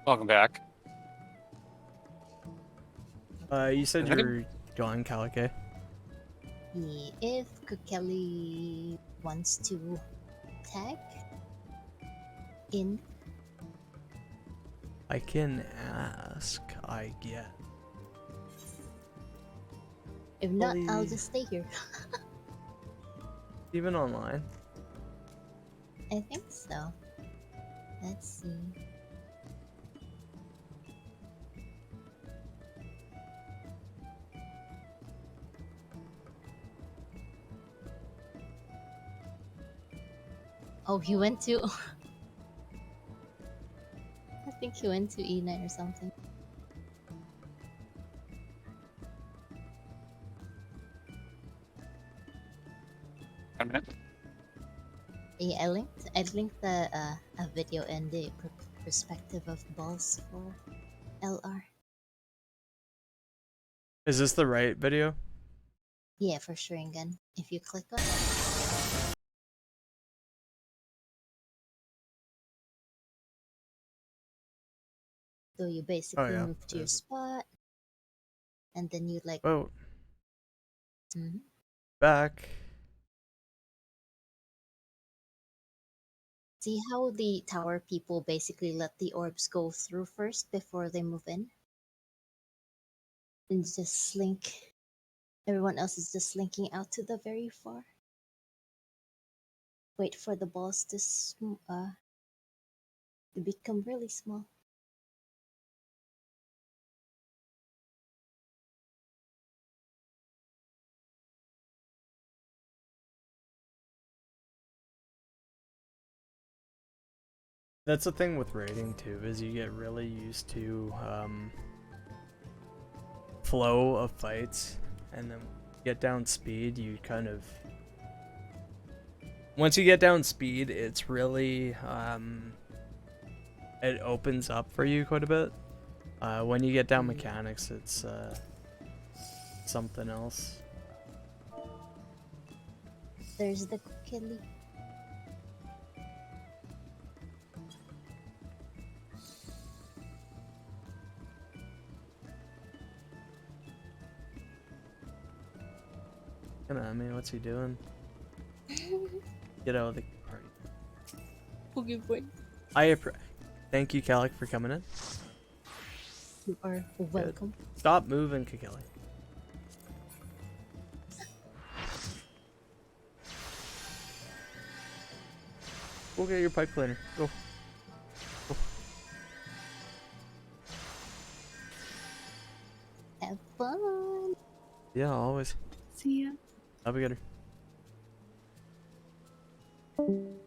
Welcome back. You said Is any- you're gone, Calico. Yeah, if Kukeli wants to tag in, I can ask, I guess. if not, I'll Probably- just stay here. Even online. I think so. Let's see. Oh, he went to. I think he went to E9 or something. A minute. Yeah, I linked a video and the perspective of balls for LR. Is this the right video? Yeah, for Sharingan. If you click on it. So you basically yeah, move to your there's it. spot, and then you like. Oh, Mhm. back. See how the tower people basically let the orbs go through first before they move in? And just slink. Everyone else is just slinking out to the very far. Wait for the balls to become really small. That's the thing with raiding too, is you get really used to flow of fights, and then get down speed, you kind of once you get down speed, it's really it opens up for you quite a bit. When you get down mechanics, it's something else. There's the Killy. Konami, what's he doing? Get out of the party. Okay, boy. Thank you, Calic, for coming in. You are welcome. Stop moving, Kakeli. Go get your pipe cleaner. Go. Go. Have fun. Yeah, always. See ya. Have a good one.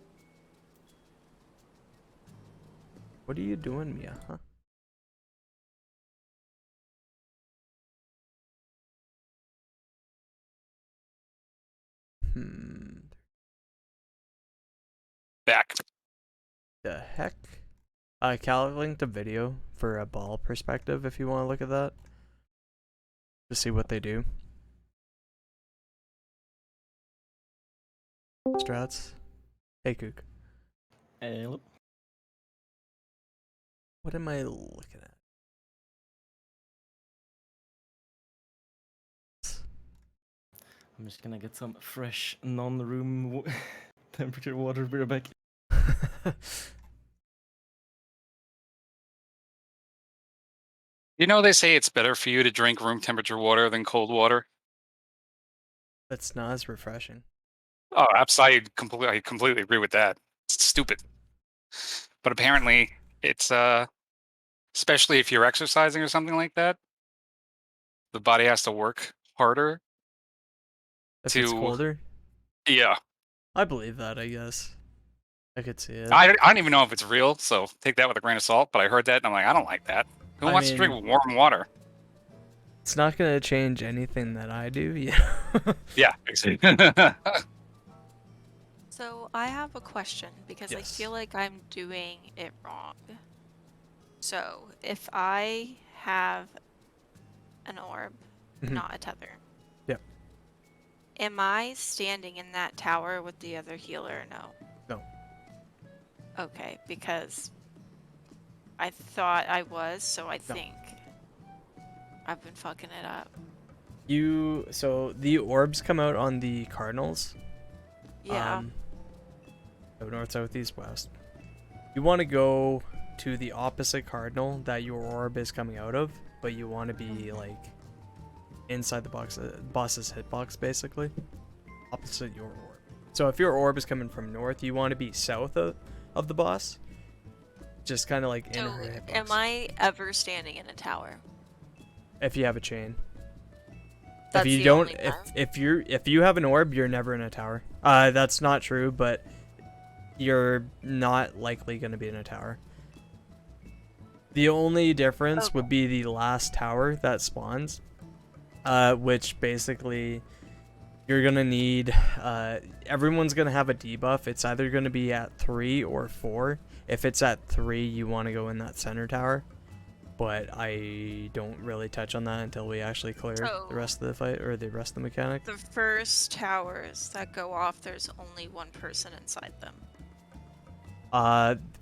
What are you doing, Mia? Huh? Back. The heck? Cal linked a video for a ball perspective if you want to look at that. To see what they do. Strats. Hey, Kook. Hello. What am I looking at? I'm just gonna get some fresh non-room temperature water. Be right back. You know they say it's better for you to drink room temperature water than cold water. That's not as refreshing. Oh, absolutely, I completely agree with that. It's stupid. But apparently, it's especially if you're exercising or something like that, the body has to work harder. If it's colder? Yeah. I believe that, I guess. I could see it. I don't even know if it's real, so take that with a grain of salt, but I heard that and I'm like, I don't like that. Who wants to drink warm water? It's not gonna change anything that I do, yeah. Yeah, exactly. So I have a question because I feel like I'm doing it wrong. So if I have an orb, not a tether. Yep. Am I standing in that tower with the other healer or no? No. Okay, because I thought I was, so I think I've been fucking it up. So the orbs come out on the cardinals. Yeah. So north, south, east, west. You want to go to the opposite cardinal that your orb is coming out of, but you want to be like inside the boss's hitbox, basically. Opposite your orb. So if your orb is coming from north, you want to be south of the boss. Just kind of like in her hitbox. Am I ever standing in a tower? If you have a chain. That's if you the don't, only if you have an orb, you're never in a tower. That's not true, but you're not likely going to be in a tower. The only difference would be the last tower that spawns, which basically you're going to need, everyone's going to have a debuff. It's either going to be at 3 or 4. If it's at 3, you want to go in that center tower, but I don't really touch on that until we actually clear the rest of the fight, or the rest of the mechanic. The first towers that go off, there's only one person inside them.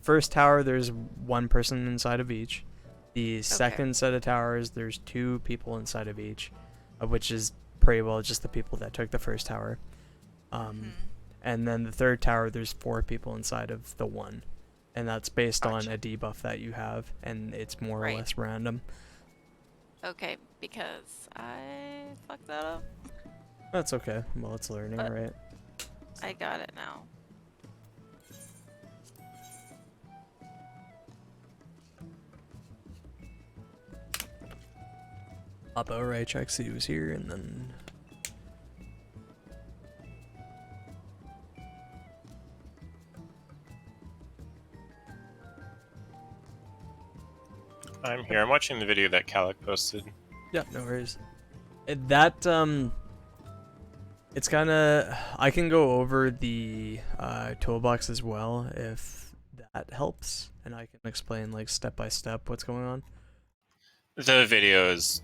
First tower, there's one person inside of each. The second set of towers, there's 2 people inside of each, which is pretty well just the people that took the first tower. And then the third tower, there's 4 people inside of the one, and that's based on a debuff that you have, and it's more or less random. Okay, because I fucked that up. That's okay. Well, it's learning, right? I got it now. Hop out right check, see who's here, and then I'm here. I'm watching the video that Calic posted. yeah, no worries. It's kind of, I can go over the toolbox as well if that helps, and I can explain like step by step what's going on. The video is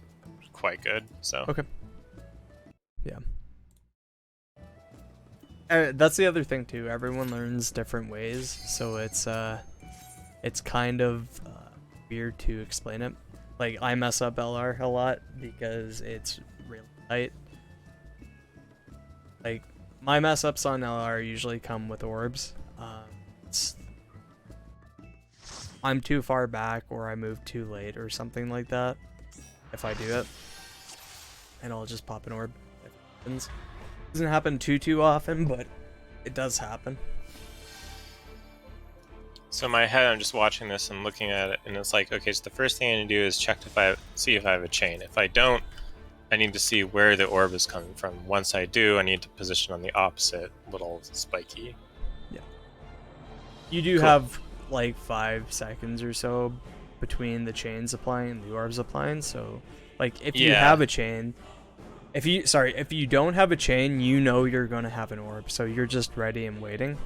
quite good, so. Okay. Yeah. That's the other thing too. Everyone learns different ways, so it's kind of weird to explain it. Like I mess up LR a lot because it's really tight. Like my mess ups on LR usually come with orbs. I'm too far back or I move too late or something like that. If I do it, and I'll just pop an orb. If it happens. Doesn't happen too often, but it does happen. So in my head, I'm just watching this and looking at it, and it's like, okay, so the first thing I need to do is check see if I have a chain. If I don't, I need to see where the orb is coming from. Once I do, I need to position on the opposite little spiky. Yeah. You do have like 5 seconds or so between the chains applying and the orbs applying, so like if you have a chain, if you don't have a chain, you know you're gonna have an orb, so you're just ready and waiting.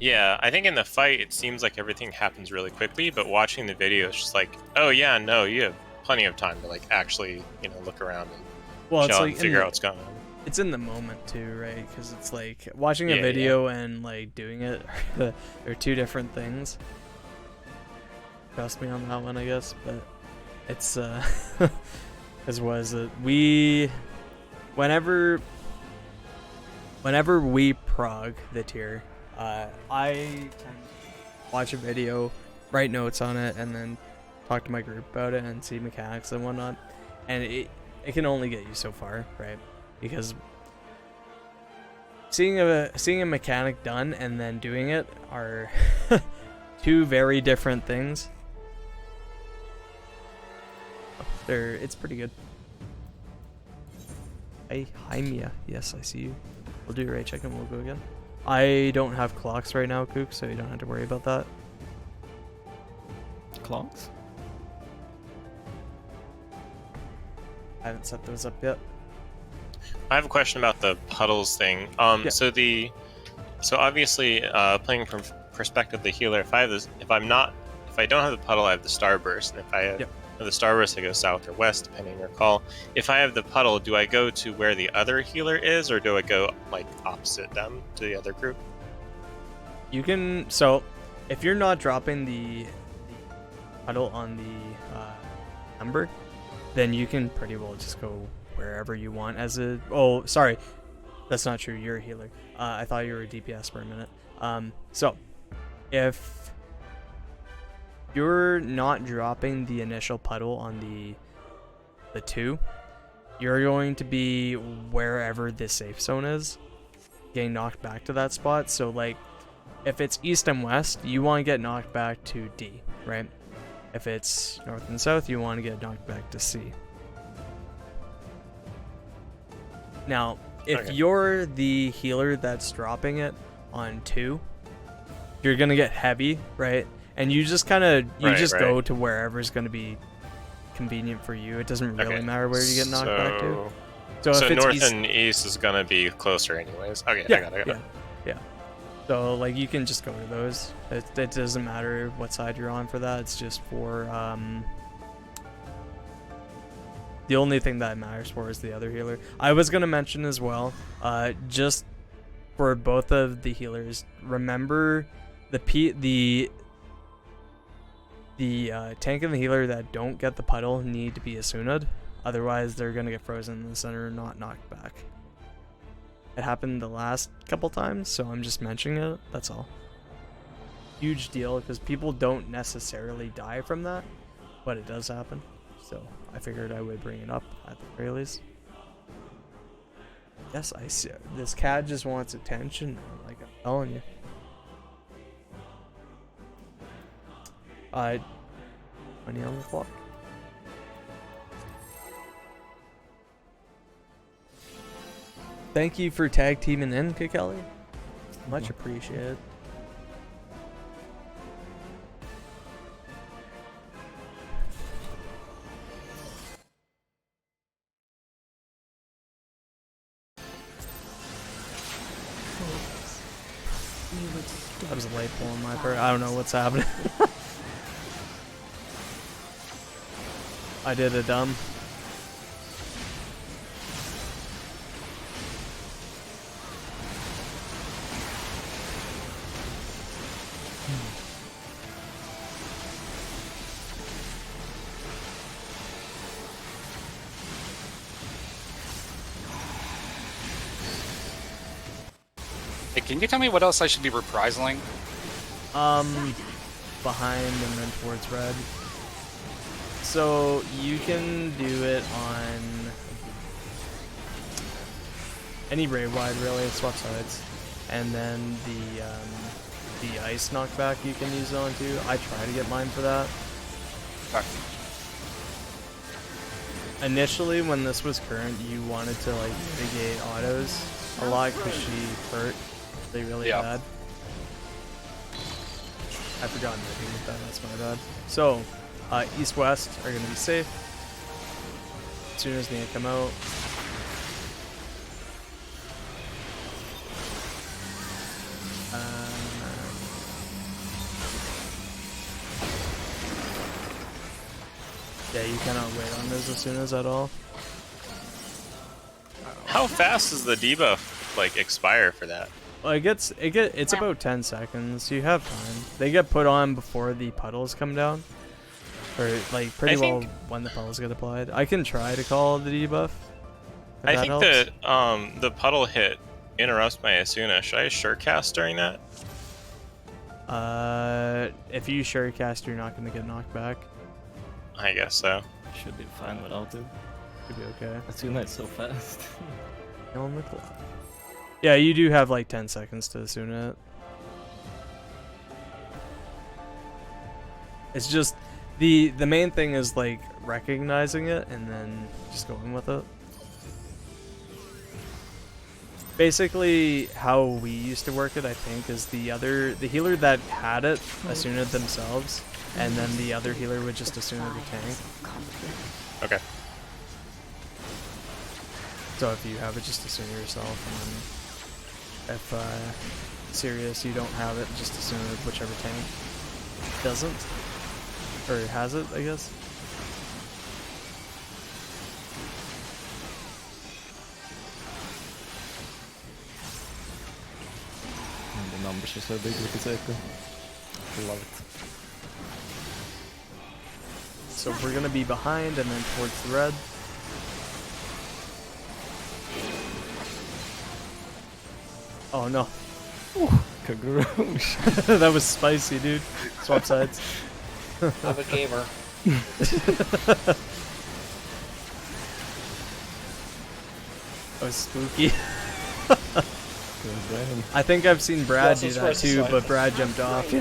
Yeah, I think in the fight it seems like everything happens really quickly, but watching the video it's just like, oh yeah, no, you have plenty of time to like actually, you know, look around and It's like and figure out what's going on. It's in the moment too, right? Because it's like watching a video and like doing it are 2 different things. Trust me on that one, I guess, but it's as was it. Whenever we prog the tier, I tend to watch a video, write notes on it, and then talk to my group about it and see mechanics and whatnot. And it can only get you so far, right? Because seeing a mechanic done and then doing it are 2 very different things. It's pretty good. Hi Mia. Yes, I see you. We'll do your raid check and we'll go again. I don't have clocks right now, Kook, so you don't have to worry about that. Clocks? I haven't set those up yet. I have a question about the puddles thing. So obviously, playing from perspective of the healer, if I don't have the puddle, I have the starburst, and if I have the starburst, I go south or west, depending on your call. If I have the puddle, do I go to where the other healer is, or do I go like opposite them to the other group? You can. So, if you're not dropping the puddle on the number, then you can pretty well just go wherever you want as a... Oh, sorry. That's not true. You're a healer. I thought you were a DPS for a minute. So, if you're not dropping the initial puddle on the 2, you're going to be wherever the safe zone is, getting knocked back to that spot. So, like, if it's east and west, you want to get knocked back to D, right? If it's north and south, you want to get knocked back to C. Now, if you're the healer that's dropping it on 2, you're gonna get heavy, right? And you just kind of go to wherever's gonna be convenient for you. It doesn't really matter where you get knocked back to. So if it's north and east is gonna be closer anyways. Okay, I got it. Yeah. So like you can just go to those. It doesn't matter what side you're on for that. It's just for the only thing that matters for is the other healer. I was gonna mention as well, just for both of the healers, remember the tank and the healer that don't get the puddle need to be Asuna'd. Otherwise, they're gonna get frozen in the center and not knocked back. It happened the last couple times, so I'm just mentioning it. That's all. Huge deal because people don't necessarily die from that, but it does happen. So I figured I would bring it up at the very least. Yes, I see. This cat just wants attention, like I'm telling you. 20 on the clock. Thank you for tag teaming in, Kelly. Much appreciated. That was a late pull on my part. I don't know what's happening. I did a dumb. Hey, can you tell me what else I should be reprisaling? Behind and then towards red. So you can do it on any raid wide really, swap sides. And then the ice knockback you can use it on too. I try to get mine for that. Okay. Initially when this was current you wanted to like mitigate autos a lot because she hurt really Yeah. bad. I forgot anything with that, that's my bad. So, east-west are going to be safe. As soon as they come out. Yeah, you cannot wait on those as soon as at all. How fast does the debuff like expire for that? Well, it's about 10 seconds. You have time. They get put on before the puddles come down. Or like pretty well when the puddles get applied. I can try to call the debuff. I think that the puddle hit interrupts my Asuna. Should I sure cast during that? If you sure cast, you're not gonna get knocked back. I guess so. Should be fine without it. Should be okay. Asuna is so fast. On the clock. Yeah, you do have like 10 seconds to Asuna it. It's just the main thing is like recognizing it and then just going with it. Basically, how we used to work it, I think, is the healer that had it Asuna it themselves, and then the other healer would just Asuna the tank. Okay. So if you have it, just Asuna yourself, and then if serious you don't have it, just Asuna whichever tank doesn't, or has it, I guess. And the numbers are so big with this echo. I love it. So we're gonna be behind and then towards the red. Oh no. Kaguroosh. That was spicy, dude. Swap sides. I'm a gamer. That was spooky. Damn. I think I've seen Brad Yeah, do so that too, surprised but Brad jumped off.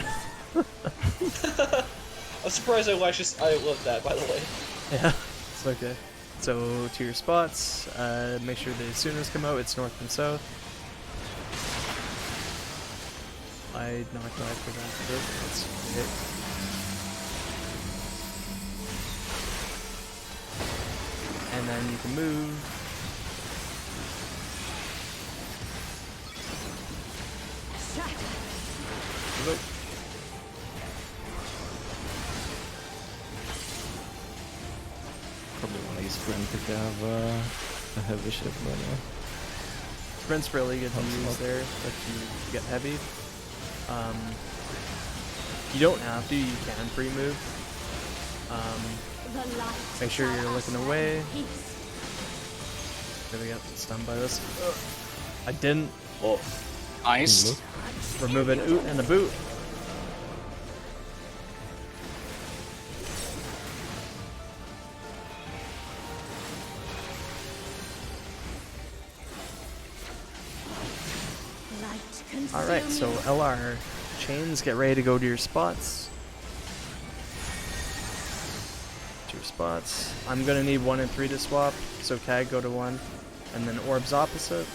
I'm surprised I lived that, by the way. Yeah, it's okay. So to your spots, make sure the Asunas come out. It's north and south. I knocked back for that. That's great. And then you can move. Move. Probably want to use sprint if you have a heavy ship by now. Sprint's really good to use there if you get heavy. You don't have to, you can pre-move. Make sure you're looking away. Gonna get stunned by this. I didn't. Oh. Nice. Remove an oot and a boot. Alright, so LR chains, get ready to go to your spots. To your spots. I'm gonna need 1 and 3 to swap, so Kag go to 1. And then orbs opposite.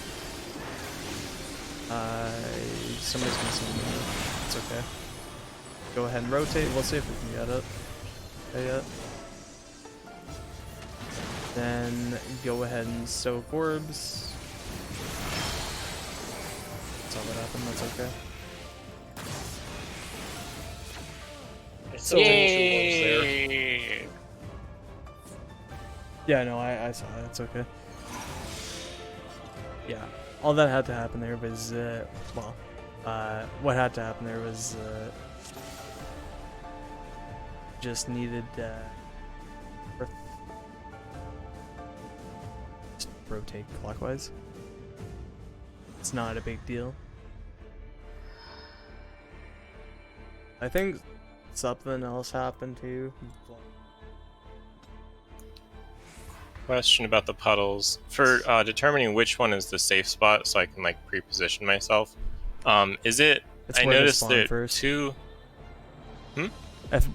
Somebody's missing me. It's okay. Go ahead and rotate, we'll see if we can get it. Okay, yeah. Then go ahead and soak orbs. Saw that happen, that's okay. It's so there. Yeah, no, I saw it. It's okay. Yeah, all that had to happen there was, what had to happen there was, just needed, just rotate clockwise. It's not a big deal. I think something else happened too. Question about the puddles. For determining which one is the safe spot so I can like pre-position myself, is it... It's I where they noticed spawn there first. two...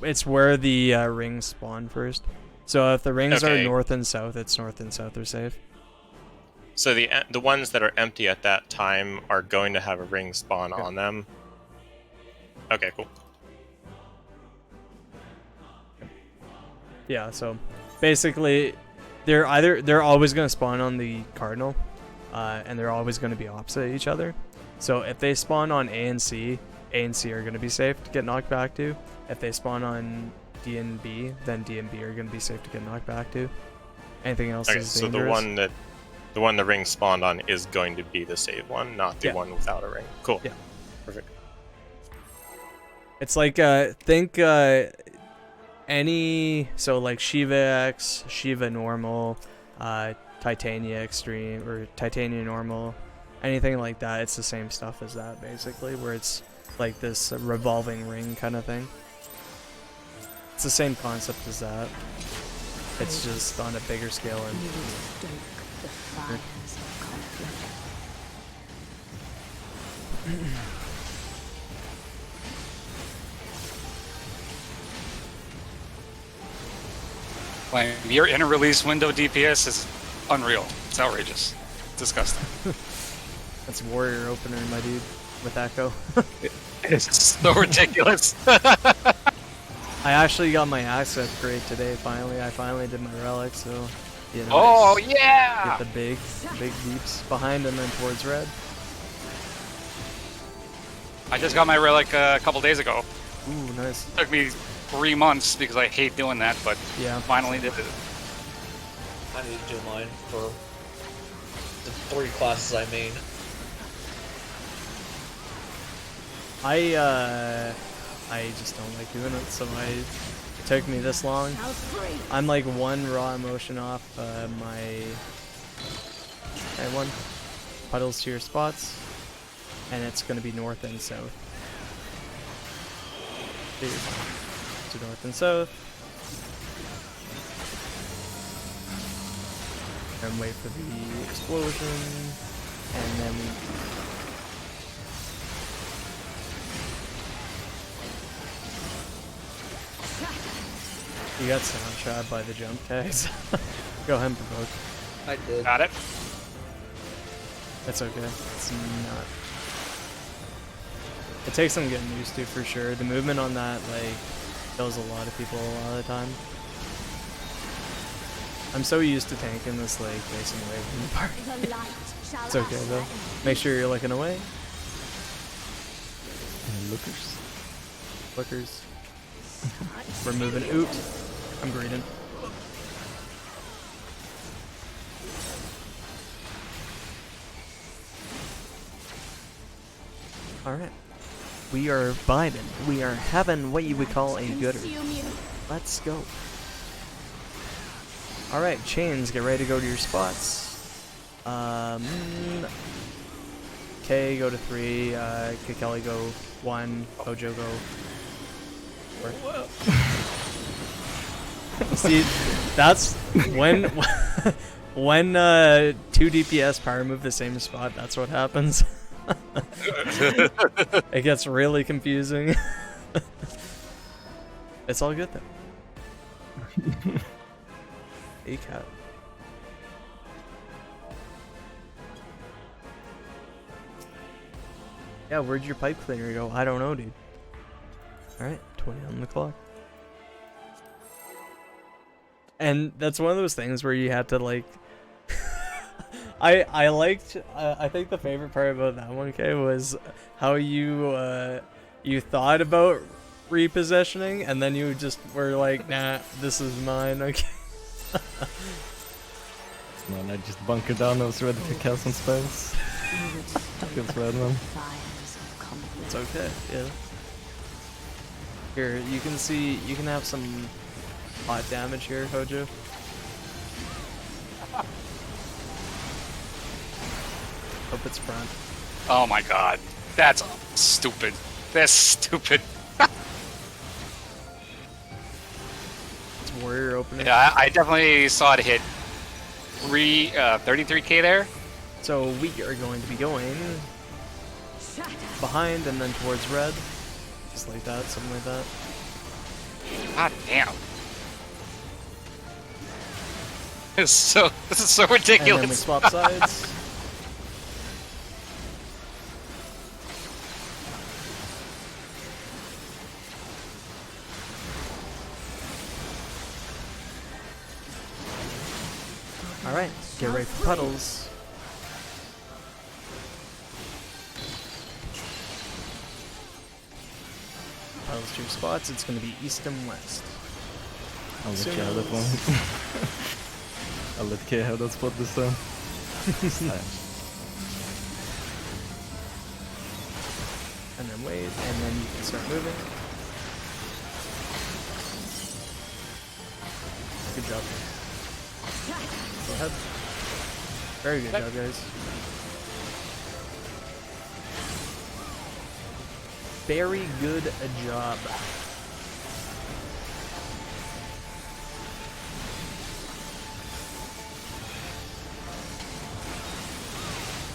It's where the rings spawn first. So if the rings are Okay. north and south, it's north and south are safe. So the ones that are empty at that time are going to have a ring spawn Yeah. on them? Okay, cool. Yeah, so basically they're always going to spawn on the cardinal, and they're always going to be opposite each other. So if they spawn on A and C are going to be safe to get knocked back to. If they spawn on D and B, then D and B are going to be safe to get knocked back to. Anything else Okay, is so dangerous. the one the ring spawned on is going to be the save one, not the Yeah. one without a ring. Cool. Yeah. Perfect. It's like think any, so like Shiva X, Shiva normal, Titania extreme or Titania normal, anything like that. It's the same stuff as that basically, where it's like this revolving ring kind of thing. It's the same concept as that. It's just on a bigger scale and You stoke the fires of conflict. Like, your inner release window DPS is unreal. It's outrageous. Disgusting. that's warrior opener, my dude, with Echo. It's so ridiculous. I actually got my axe upgrade today. Finally, I finally did my relic, so you know. Oh Get yeah! the big deeps behind and then towards red. I just got my relic a couple days ago. Ooh, nice. Took me 3 months because I hate doing that, but Yeah. finally did it. I need to do mine for the 3 classes I main. I just don't like doing it, so it took me this long. I'm like 1 raw emotion off my one puddles to your spots, and it's gonna be north and south. To north and south, and wait for the explosion, and then. You got sound shot by the jump tags. Go ahead and provoke. I did. Got it. That's okay. It's not. It takes some getting used to for sure. The movement on that like kills a lot of people a lot of the time. I'm so used to tanking this like facing away from the party. It's okay though. Make sure you're looking away. Lookers. Lookers. We're moving. Oot. I'm greeting. Alright. We are vibing. We are having what you would call a gooder. Let's go. Alright, chains, get ready to go to your spots. K, go to 3. Kikeli, go 1. Hojo, go 4. See, that's when when 2 DPS power move the same spot, that's what happens. It gets really confusing. It's all good though. A cat. Yeah, where'd your pipe cleaner go? I don't know, dude. Alright, 20 on the clock. And that's one of those things where you have to like I liked I think the favorite part about that one, okay, was how you you thought about repositioning and then you just were like, nah, this is mine, okay. Man, I just bunkered down. I was ready to cast some spells. Feels bad, man. It's okay, yeah. Here, you can see, you can have some hot damage here, Hojo. Hope it's front. Oh my god. That's stupid. That's stupid. It's warrior opening. Yeah, I definitely saw it hit 33k there. So we are going to be going behind and then towards red. Just like that, something like that. God damn. This is so ridiculous. And then we swap sides. Alright, get ready for puddles. Puddles 2 spots, it's gonna be east and west. I'll let you have that one. I'll let Kay have that spot this time. And then wait, and then you can start moving. Good job. Go ahead. Very good job, guys. Very good job.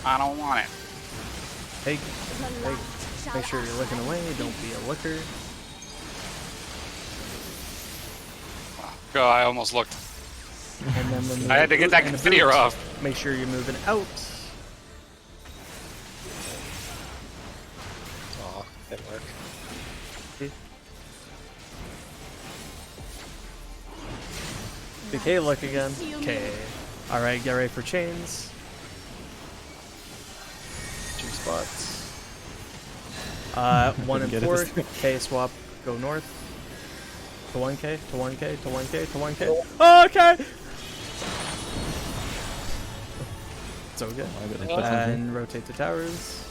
I don't want it. Hey, make sure you're looking away. Don't be a looker. Oh, I almost looked. And then when I had to get that video off. Make sure you're moving out. Aw, didn't work. Okay, look again. Okay. Alright, get ready for chains. 2 spots. 1 and 4. K swap, go north. To 1k, to 1k, to 1k, to 1k. Oh, okay! It's okay. And rotate the towers.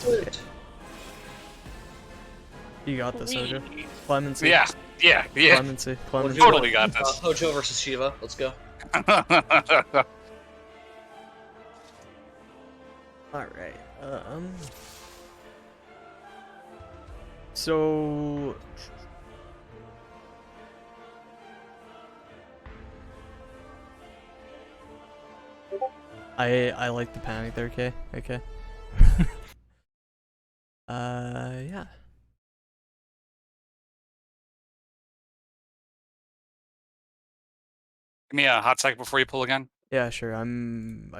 Sweet. You got this, Hojo. Clemency. Yeah. Clemency. Clemency. Totally got this. Hojo versus Shiva. Let's go. Alright, so I like the panic there, okay? Okay. Yeah. Give me a hot sec before you pull again. Yeah, sure. I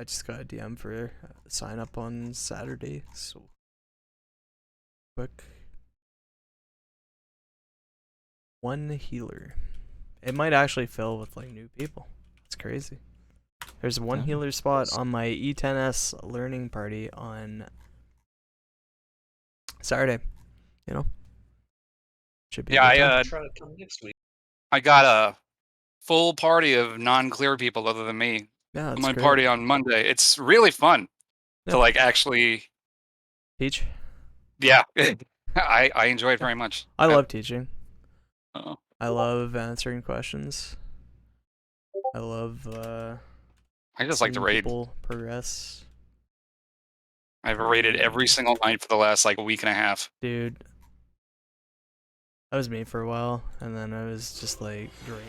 just got a DM for sign up on Saturday, so quick. 1 healer. It might actually fill with like new people. It's crazy. There's 1 healer spot on my E8S learning party on Saturday. You know. Should be. Yeah, Try to come next week. I got a full party of non-clear people other than me. Yeah, on my great. party on Monday. It's really fun to like actually teach. Yeah, I enjoy it very much. I love teaching. Oh. I love answering questions. I love. I just like to raid. People progress. I've raided every single night for the last like a week and a half. Dude, that was me for a while, and then I was just like drained.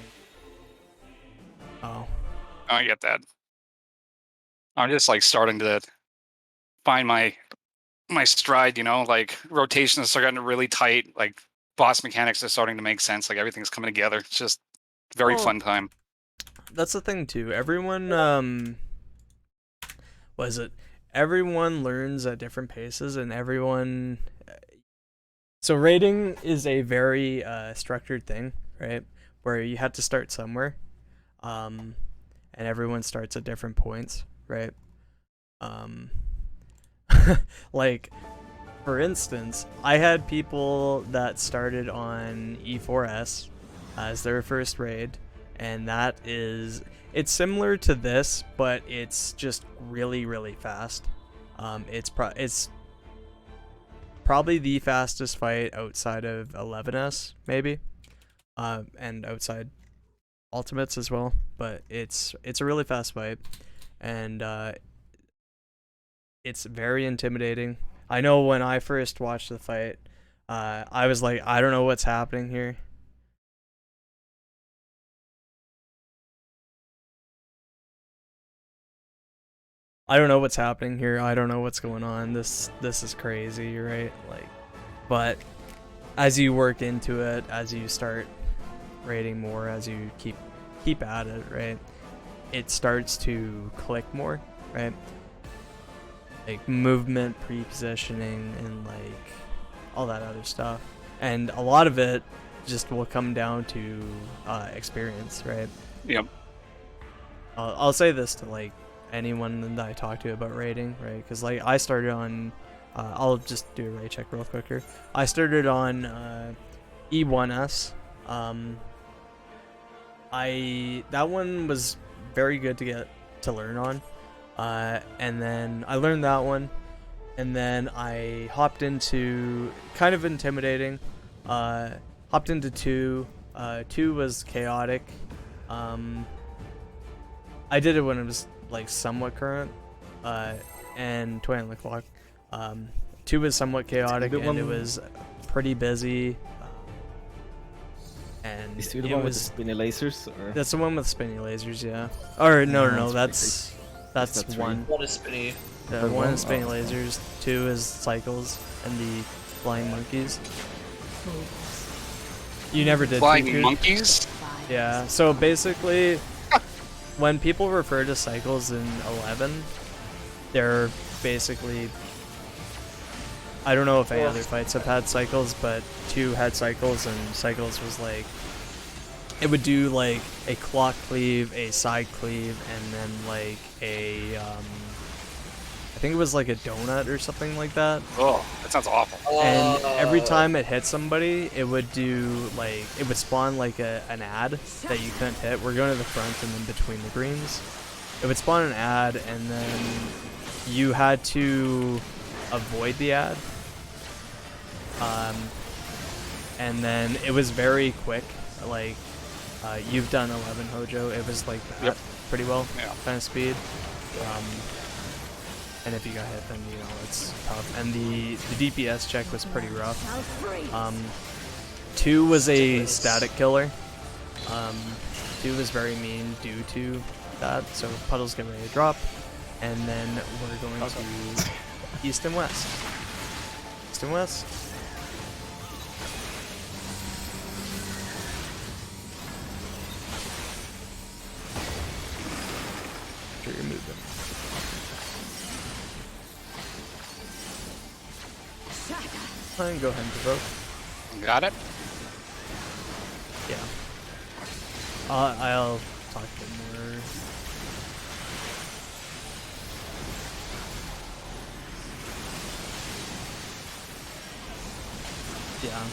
Oh. I get that. I'm just like starting to find my stride, you know, like rotations are getting really tight, like boss mechanics are starting to make sense, like everything's coming together. It's just very fun time. That's the thing too. Everyone everyone learns at different paces, and everyone so raiding is a very structured thing, right? Where you have to start somewhere. And everyone starts at different points, right? Like for instance, I had people that started on E4S as their first raid, and it's similar to this, but it's just really, really fast. It's probably the fastest fight outside of 11S, maybe, and outside Ultimates as well. But it's a really fast fight, and it's very intimidating. I know when I first watched the fight, I was like, I don't know what's happening here. I don't know what's happening here. I don't know what's going on. This is crazy, right? Like, but as you work into it, as you start raiding more, as you keep at it, right? It starts to click more, right? Like movement, pre-positioning, and like all that other stuff. And a lot of it just will come down to experience, right? Yep. I'll say this to like anyone that I talk to about raiding, right? Because like I started on, I'll just do a raid check real quick here. I started on E8S. That one was very good to get to learn on, and then I learned that one, and then I hopped into kind of intimidating. Hopped into 2. 2 was chaotic. I did it when it was like somewhat current, and 20 on the clock. 2 was somewhat chaotic, and it was pretty busy. And Is the one with the spinny lasers? Or? That's the one with spinny lasers, yeah. Or no, that's one. One is spinny. Yeah, one is spinny lasers. 2 is cycles and the flying monkeys. You never did Flying monkeys? Yeah. So basically, when people refer to cycles in 11, they're basically. I don't know if any other fights have had cycles, but 2 had cycles, and cycles was like, it would do like a clock cleave, a side cleave, and then like a, I think it was like a donut or something like that. Oh, that sounds awful. And every time it hit somebody, it would do like, it would spawn like an ad that you couldn't hit. We're going to the front and then between the greens. It would spawn an ad, and then you had to avoid the ad, and then it was very quick. Like you've done 11, Hojo. It was like that pretty well, kind of speed. And if you got hit, then you know it's tough. And the DPS check was pretty rough. 2 was a static killer. 2 was very mean due to that. So puddles get ready to drop, and then we're going to east and west. East and west. Sure you're moving. And go ahead and provoke. Got it? Yeah. I'll talk a bit more. Yeah.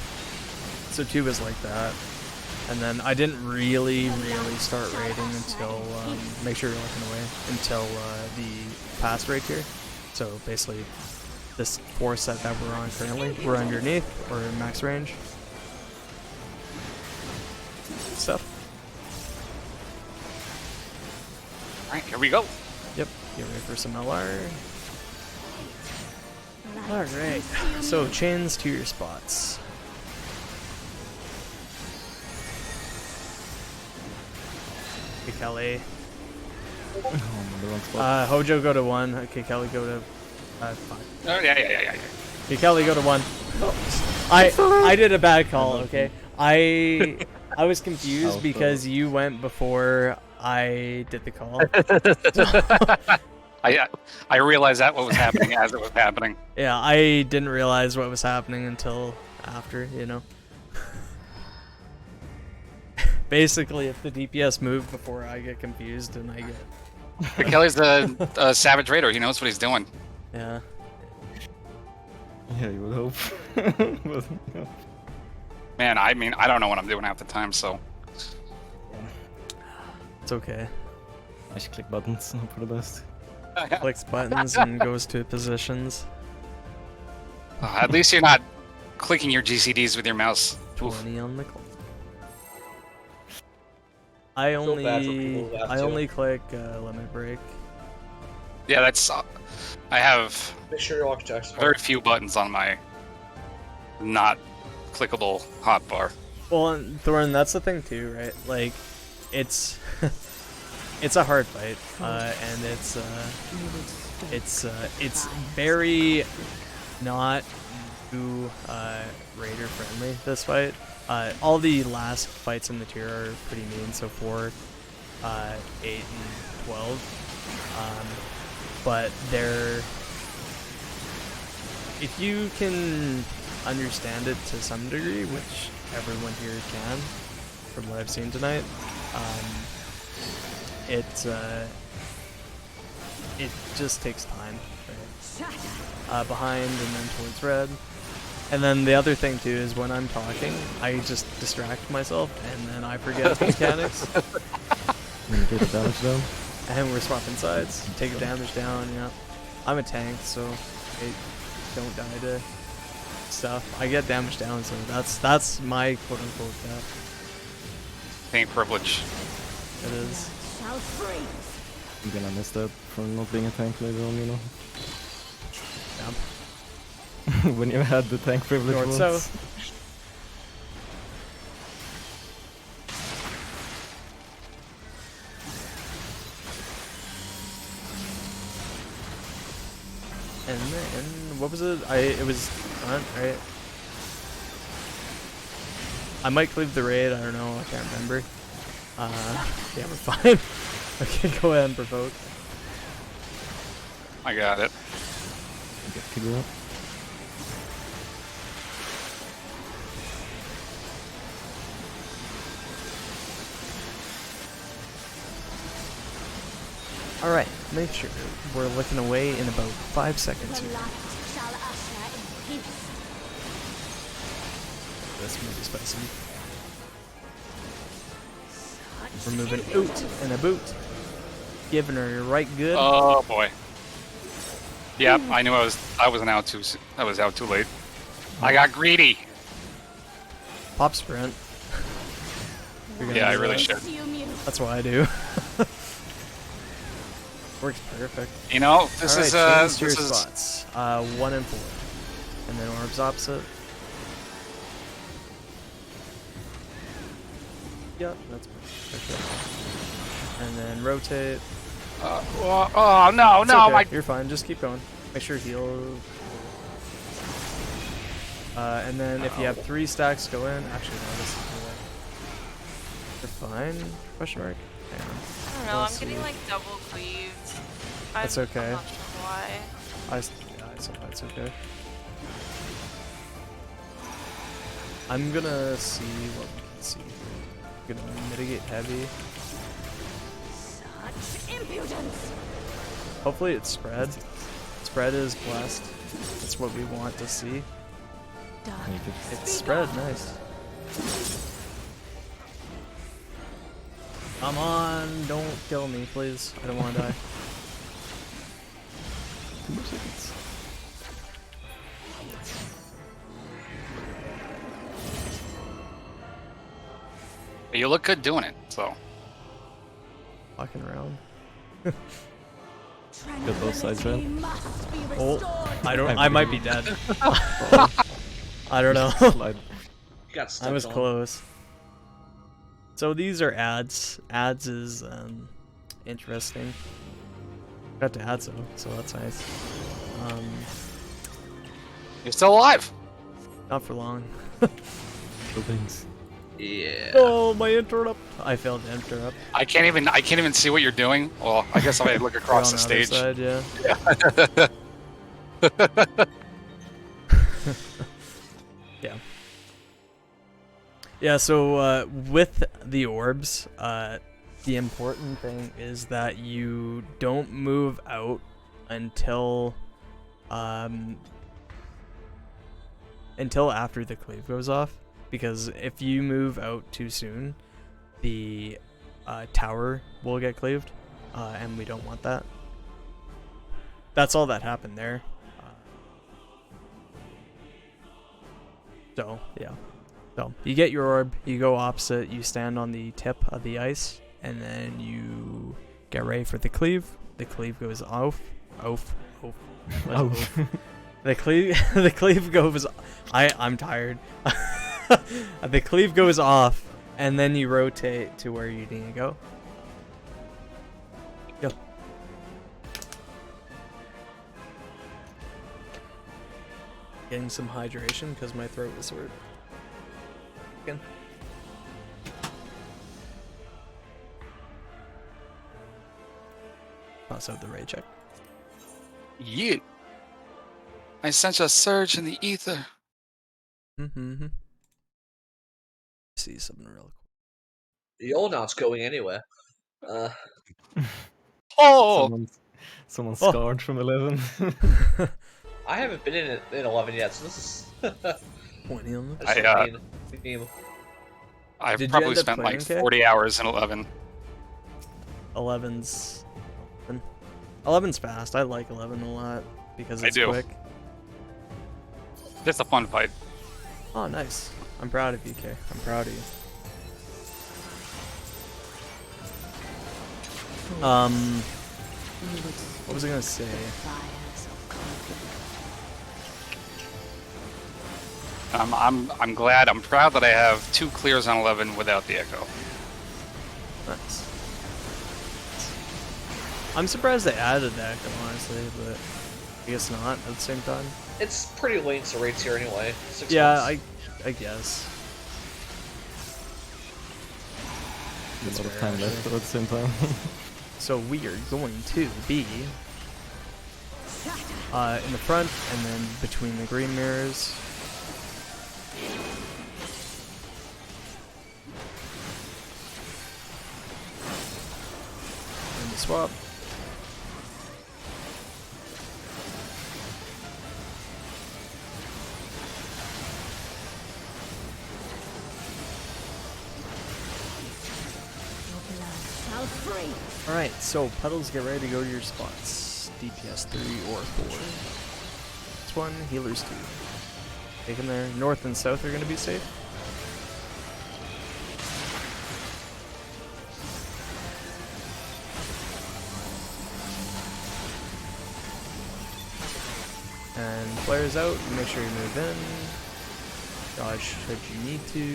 So 2 was like that. And then I didn't really start raiding until, make sure you're looking away, until the past raid here. So basically, this 4 set that we're on currently, we're underneath, or max range. Stuff. Alright, here we go. Yep, get ready for some LR. Alright, so chains to your spots. Okay, Kelly. Hojo go to 1. Okay, Kelly go to 5. Oh, yeah. Okay, Kelly go to 1. I did a bad call, okay? I was confused because you went before I did the call. I realized that what was happening as it was happening. Yeah, I didn't realize what was happening until after, you know. Basically, if the DPS moved before I get confused, and I get... But Kelly's a savage raider. He knows what he's doing. Yeah. Yeah, you would hope. But, yeah. Man, I mean, I don't know what I'm doing half the time, so. It's okay. I should click buttons, hope for the best. Clicks buttons and goes to positions. At least you're not clicking your GCDs with your mouse. Oof. 20 on the clock. I Feel bad for people who have to. only click limit break. Yeah, that's. I have Make sure you watch text. very few buttons on my not clickable hotbar. Well, and Thorn, that's the thing too, right? Like, it's it's a hard fight, and it's very not too raider friendly. This fight, all the last fights in the tier are pretty mean. So 4, 8, and 12, but they're, if you can understand it to some degree, which everyone here can, from what I've seen tonight, it just takes time, right? Behind and then towards red. And then the other thing too is when I'm talking, I just distract myself and then I forget the mechanics. And you get the damage down. And we're swapping sides, take damage down, yeah. I'm a tank, so I don't die to stuff. I get damage down, so that's my quote-unquote death. Tank privilege. It is. I'm gonna miss that from not being a tank later on, you know. Yeah. When you had the tank privilege North once. south. And then, what was it? It was front, right? I might cleave the raid, I don't know, I can't remember. Yeah, we're fine. Okay, go ahead and provoke. I got it. Get figure out. Alright, make sure we're looking away in about 5 seconds here. This may be spicy. We're moving out and a boot. Giving her right good. Oh boy. Yep, I knew I wasn't out too. I was out too late. I got greedy. Pop sprint. You're gonna Yeah, I do really that. should. That's what I do. Works perfect. You know, this Alright, is change your this is spots. 1 and 4, and then orbs opposite. Yep, that's perfect. And then rotate. oh no, It's no, okay. my You're fine. Just keep going. Make sure heal. And then if you have 3 stacks, go in. Actually, no, this is you're fine? Question mark. Hang on. I don't know, Let's I'm getting see. like double cleaved. That's okay. I'm not sure why. I saw that's okay. I'm gonna see what we can see here. I'm gonna mitigate heavy. Hopefully it's spread. Spread is blessed. That's what we want to see. It's spread, nice. Come on, don't kill me, please. I don't want to die. 2 more seconds. You look good doing it. So Walking around. Got both sides right. Oh, I might be dead. I don't know. Slide. You got stuck I was on. close. So these are ads. Ads is interesting. Got to ads though, so that's nice. you're still alive. Not for long. Cool things. Yeah. Oh, my interrupt! I failed to interrupt. I can't even see what you're doing. Well, I guess I look We're across on the other stage. side, yeah. Yeah. Yeah, so with the orbs, the important thing is that you don't move out until until after the cleave goes off, because if you move out too soon, the tower will get cleaved, and we don't want that. That's all that happened there. So, yeah. So, you get your orb, you go opposite, you stand on the tip of the ice, and then you get ready for the cleave. The cleave goes off. The cleave goes... I'm tired. The cleave goes off, and then you rotate to where you need to go. Go. Getting some hydration because my throat is sore. Again. Toss out the raid check. Yeah. I sense a surge in the ether. See something real quick. The old not's going anywhere. Oh! Someone's scarred from 11. I haven't been in 11 yet, so this is 20 on this is I, a mean. I've Did you probably end up spent like playing, 40 hours in 11. 11's fast. I like 11 a lot because it's quick. It's a fun fight. Oh, nice. I'm proud of you, Kay. I'm proud of you. What was I gonna say? I'm glad. I'm proud that I have 2 clears on 11 without the echo. Nice. I'm surprised they added the echo, honestly, but I guess not at the same time. It's pretty late to rates here anyway. 6 Yeah, months. I guess. There's a lot of time left, but at the same time. So we are going to be in the front and then between the green mirrors. And the swap. Alright, so puddles, get ready to go to your spots. DPS 3 or 4. This one, healers 2. Take them there. North and south are going to be safe. And players out, make sure you move in. Dodge should you need to.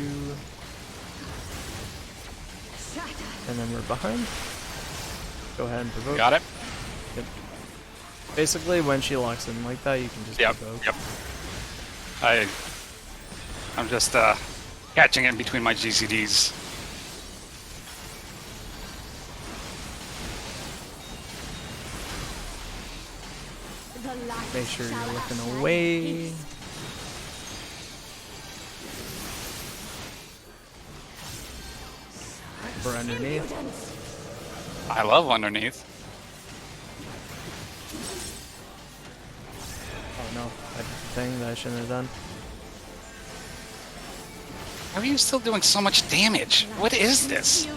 And then we're behind. Go ahead and provoke. Got it? Yep. Basically, when she locks in like that, you can just provoke. Yep. I'm just catching it in between my GCDs. Make sure you're looking away. We're underneath. I love underneath. Oh no, I did the thing that I shouldn't have done. How are you still doing so much damage? What is this?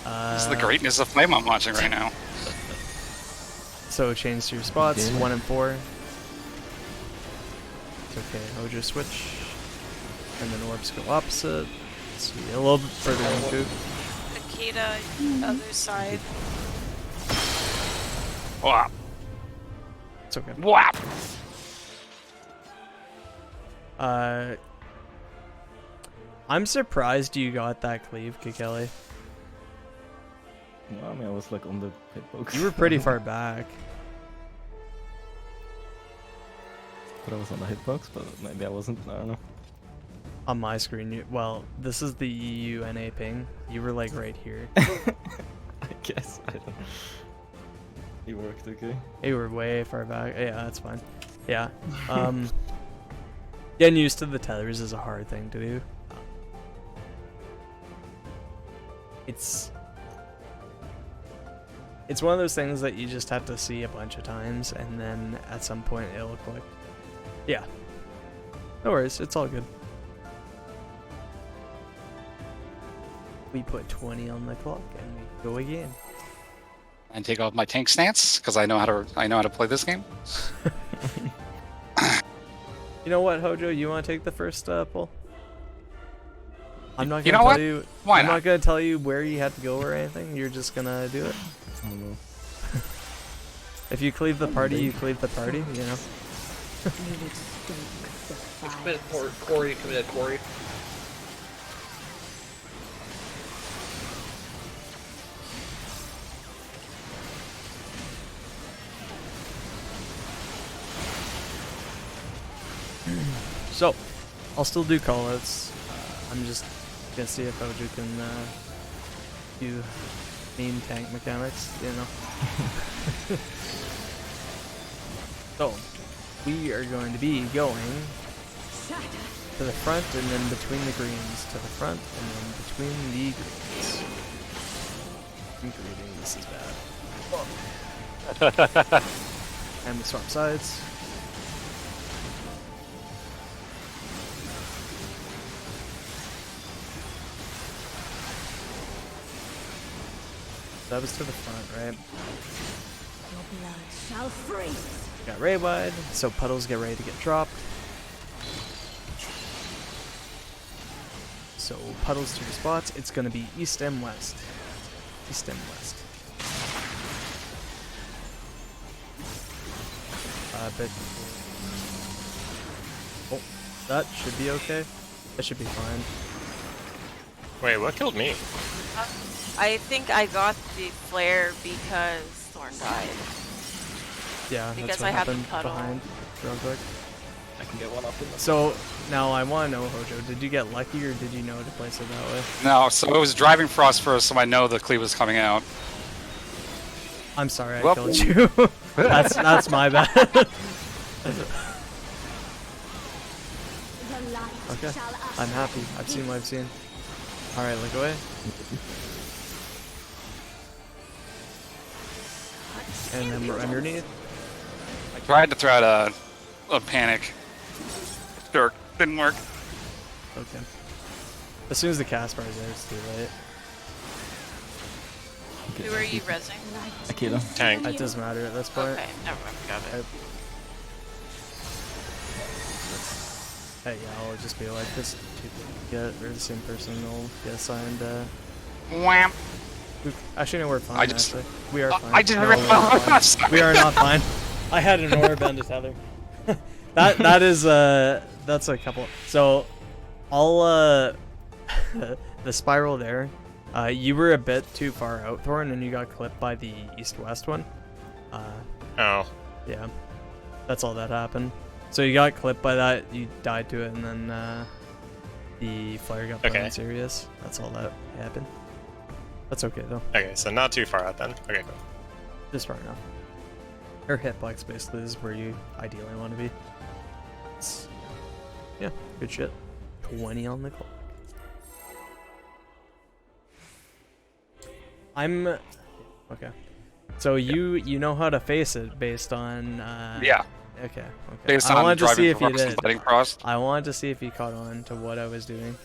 This is the greatness of Flame I'm watching right now. So change to your spots, 1 and 4. It's okay, Hojo switch. And then orbs go opposite. Let's see, a little bit further in Coop. Akita, other side. Wow. It's okay. Wow. I'm surprised you got that cleave, Kikeli. Well, I mean, I was like on the hitbox. You were pretty far back. But I was on the hitbox, but maybe I wasn't. I don't know. On my screen, well, this is the EU NA ping. You were like right here. I guess. I don't know. You worked okay. You were way far back. Yeah, that's fine. Yeah. Getting used to the tethers is a hard thing to do. It's one of those things that you just have to see a bunch of times, and then at some point it'll click. Yeah. No worries, it's all good. We put 20 on the clock and we go again. And take off my tank stance because I know how to play this game. You know what, Hojo? You want to take the first pull? I'm not You gonna know tell what? you. Why I'm not? not gonna tell you where you had to go or anything. You're just gonna do it. I don't know. If you cleave the party, you cleave the party. You know. We would stoke the fires Committed of Corey, committed Corey. So, I'll still do callouts. I'm just gonna see if Hojo can do main tank mechanics. You know. So, we are going to be going to the front and then between the greens, to the front and then between the greens. I'm greeting, this is bad. And we swap sides. That was to the front, right? your blood shall freeze. Got Ray wide, so puddles get ready to get dropped. So puddles 2 spots. It's gonna be east and west. East and west. But oh, that should be okay. That should be fine. Wait, what killed me? I think I got the flare because Thorn died. Yeah, Because that's what I have the happened puddle. behind real quick. I can get one up in the So now I want to know, Hojo, did you get lucky or did you know to place it that way? No, so it was driving frost first, so I know the cleave was coming out. I'm sorry, I Well- killed you. that's my bad. The light Okay, shall usher I'm happy. I've seen what I've seen. All right, look away. And then we're underneath. I tried to throw out a panic. Sure, didn't work. Okay. As soon as the cast bar is there, it's too late. Who are you rezzing? Akira. Tank. It doesn't matter at this point. Okay, never mind, got it. Hey, yeah, I'll just be like this. Get or the same person will get assigned. Wham! Actually, no, we're fine. I just- actually, we are fine. I just No, we're fine. Sorry. We are not fine. I had an orb and a tether. that is that's a couple. So, I'll the spiral there. You were a bit too far out, Thorn, and you got clipped by the east-west one. Oh. Yeah, that's all that happened. So you got clipped by that, you died to it, and then the flare got put Okay. on serious. That's all that happened. That's okay though. Okay, so not too far out then. Okay, cool. Just far enough. Her hitbox basically is where you ideally want to be. It's, yeah, good shit. 20 on the clock. I'm okay. So you know how to face it based on Yeah, Okay. based I on wanted to see driving if you frost and did. letting frost. I wanted to see if you caught on to what I was doing.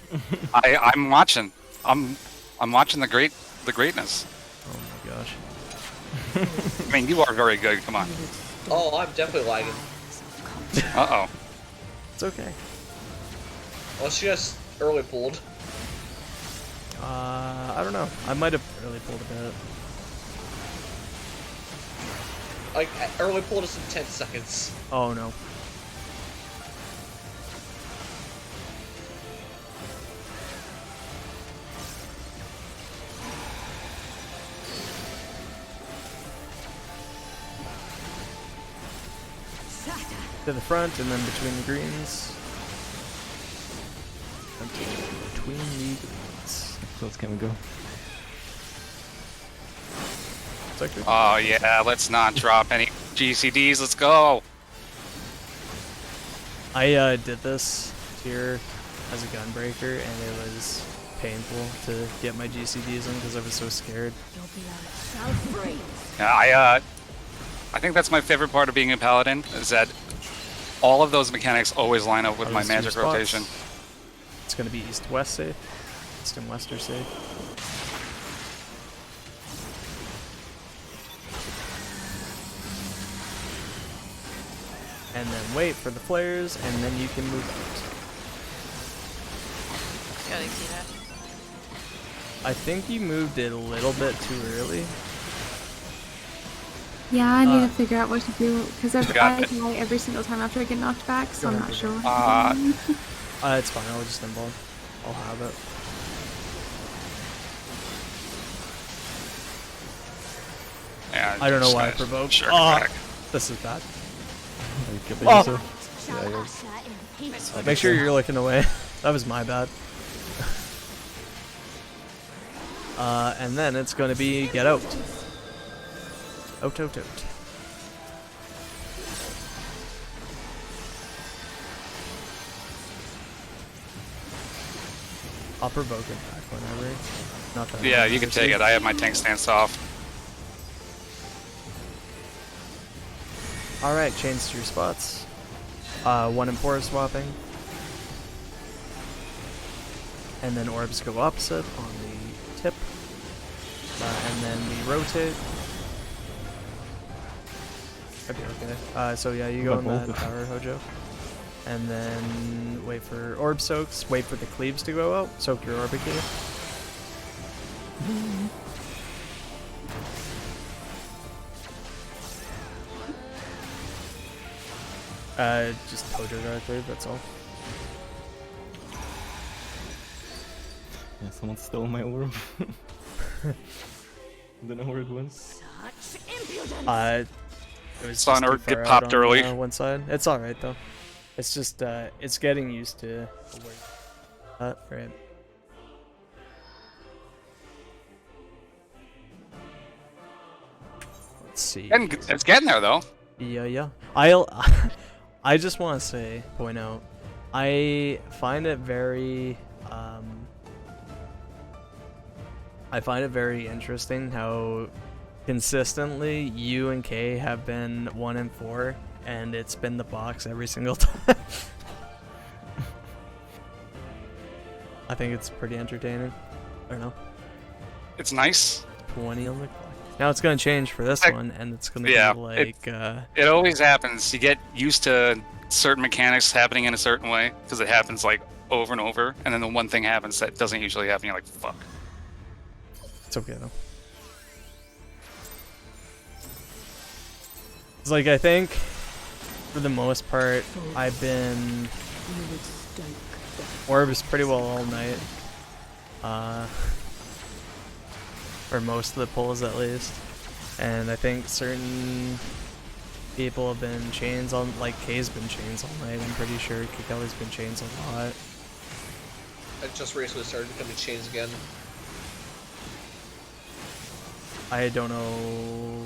I'm watching. I'm watching the greatness. Oh my gosh. I mean, you are very good. Come on. Oh, I'm definitely lagging. Uh oh. It's okay. Unless she just early pulled. I don't know. I might have really pulled a bit. Like, early pulled us in 10 seconds. Oh no. To the front and then between the greens. And between the greens. So let's can we go? It's okay. Oh yeah. Let's not drop any GCDs. Let's go. I did this tier as a gunbreaker and it was painful to get my GCDs in because I was so scared. Your blood shall freeze. Yeah, I think that's my favorite part of being a paladin is that All of those mechanics always line up with I'll my just do magic spots. rotation. It's gonna be east-west safe. East and west are safe. And then wait for the flares, and then you can move Gotta see that. out. I think you moved it a little bit too early. Yeah, I need to figure out what to do because I Got it. die every single time after I get knocked back, so Go I'm ahead, not go sure what to do. It's fine, I'll just involve. I'll have it. Yeah, I don't know just why I gonna provoked. shark Oh, attack. this is bad. Are you kidding Oh. yourself? Shall Yeah, you're- usher in peace. Make sure you're looking away. That was my bad. And then it's gonna be get out. Out, out, out. I'll provoke it back whenever. Not that Yeah, you can take it. I have my tank stance off. Alright, change to your spots. 1 and 4 is swapping. And then orbs go opposite on the tip. And then we rotate. Okay. So yeah, you go on that tower, Hojo. And then wait for orb soaks. Wait for the cleaves to go out. Soak your orb key. Just Hojo right there, that's all. Yeah, someone stole my orb. Don't know where it went. Such impudence. It was Saw just an too orb get far out popped on, early. One side. It's alright though. It's just, it's getting used to right. Let's see. And it's getting there though. Yeah. I just want to point out, I find it very interesting how consistently you and Kay have been 1 and 4, and it's been the box every single time. I think it's pretty entertaining. I don't know. It's nice. 20 on the clock. Now it's gonna change for this one, and it's gonna Yeah, be like It always happens. You get used to certain mechanics happening in a certain way because it happens like over and over, and then the one thing happens that doesn't usually happen. You're like, fuck. it's okay though. It's like I think, for the most part, I've been You would stoke the orbs pretty well all night. For most of the pulls at least. And I think certain people have been chains on, like Kay's been chains all night, I'm pretty sure. Kikeli's been chains a lot. I just recently started becoming chains again. I don't know